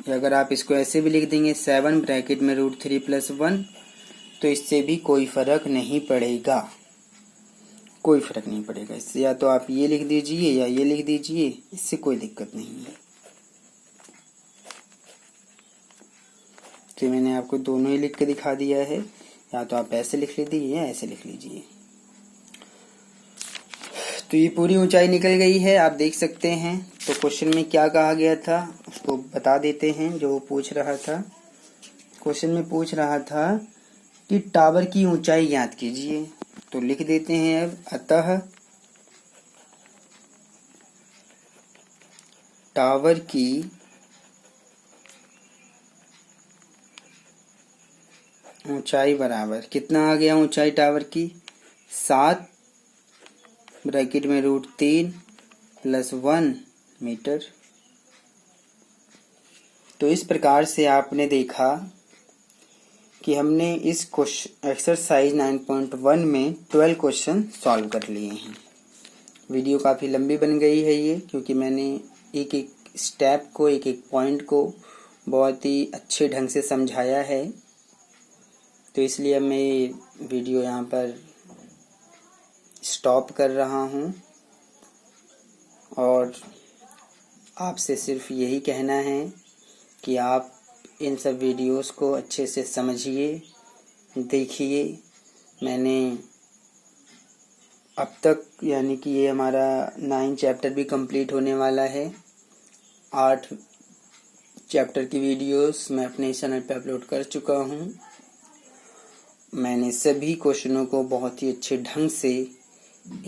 या अगर आप इसको ऐसे भी लिख देंगे 7 ब्रैकेट में √3 प्लस 1, तो इससे भी कोई फर्क नहीं पड़ेगा, कोई फर्क नहीं पड़ेगा इससे। या तो आप ये लिख दीजिए या ये लिख दीजिए, इससे कोई दिक्कत नहीं है। तो मैंने आपको दोनों ही लिख के दिखा दिया है, या तो आप ऐसे लिख लीजिए या ऐसे लिख लीजिए। तो ये पूरी ऊंचाई निकल गई है, आप देख सकते हैं। तो क्वेश्चन में क्या कहा गया था उसको बता देते हैं। जो पूछ रहा था, क्वेश्चन में पूछ रहा था कि टावर की ऊंचाई ज्ञात कीजिए। तो लिख देते हैं अब, अतः टावर की ऊंचाई बराबर, कितना आ गया ऊंचाई टावर की, 7 ब्रैकेट में √3 + 1 मीटर। तो इस प्रकार से आपने देखा कि हमने इस क्वेश्चन एक्सरसाइज 9.1 में 12 क्वेश्चन सॉल्व कर लिए हैं। वीडियो काफ़ी लंबी बन गई है ये, क्योंकि मैंने एक एक स्टेप को, एक एक पॉइंट को बहुत ही अच्छे ढंग से समझाया है। तो इसलिए मैं वीडियो यहाँ पर स्टॉप कर रहा हूँ और आपसे सिर्फ यही कहना है कि आप इन सब वीडियोस को अच्छे से समझिए, देखिए। मैंने अब तक, यानी कि ये हमारा 9 चैप्टर भी कंप्लीट होने वाला है। 8 चैप्टर की वीडियोस मैं अपने चैनल पे अपलोड कर चुका हूँ। मैंने सभी क्वेश्चनों को बहुत ही अच्छे ढंग से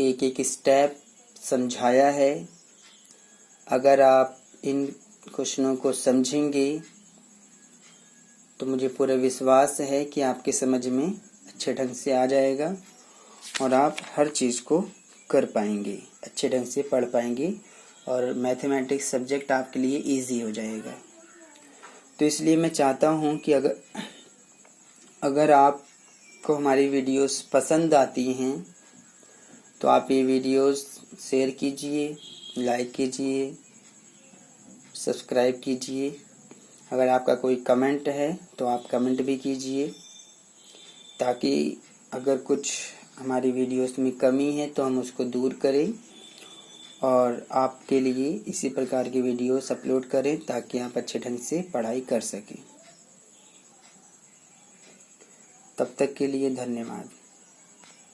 एक एक स्टेप समझाया है। अगर आप इन क्वेश्चनों को समझेंगे तो मुझे पूरा विश्वास है कि आपके समझ में अच्छे ढंग से आ जाएगा और आप हर चीज़ को कर पाएंगे, अच्छे ढंग से पढ़ पाएंगे और मैथमेटिक्स सब्जेक्ट आपके लिए इजी हो जाएगा। तो इसलिए मैं चाहता हूँ कि अगर आपको हमारी वीडियोस पसंद आती हैं तो आप ये वीडियोस शेयर कीजिए, लाइक कीजिए, सब्सक्राइब कीजिए। अगर आपका कोई कमेंट है तो आप कमेंट भी कीजिए, ताकि अगर कुछ हमारी वीडियोस में कमी है तो हम उसको दूर करें और आपके लिए इसी प्रकार की वीडियोस अपलोड करें, ताकि आप अच्छे ढंग से पढ़ाई कर सकें। तब तक के लिए धन्यवाद।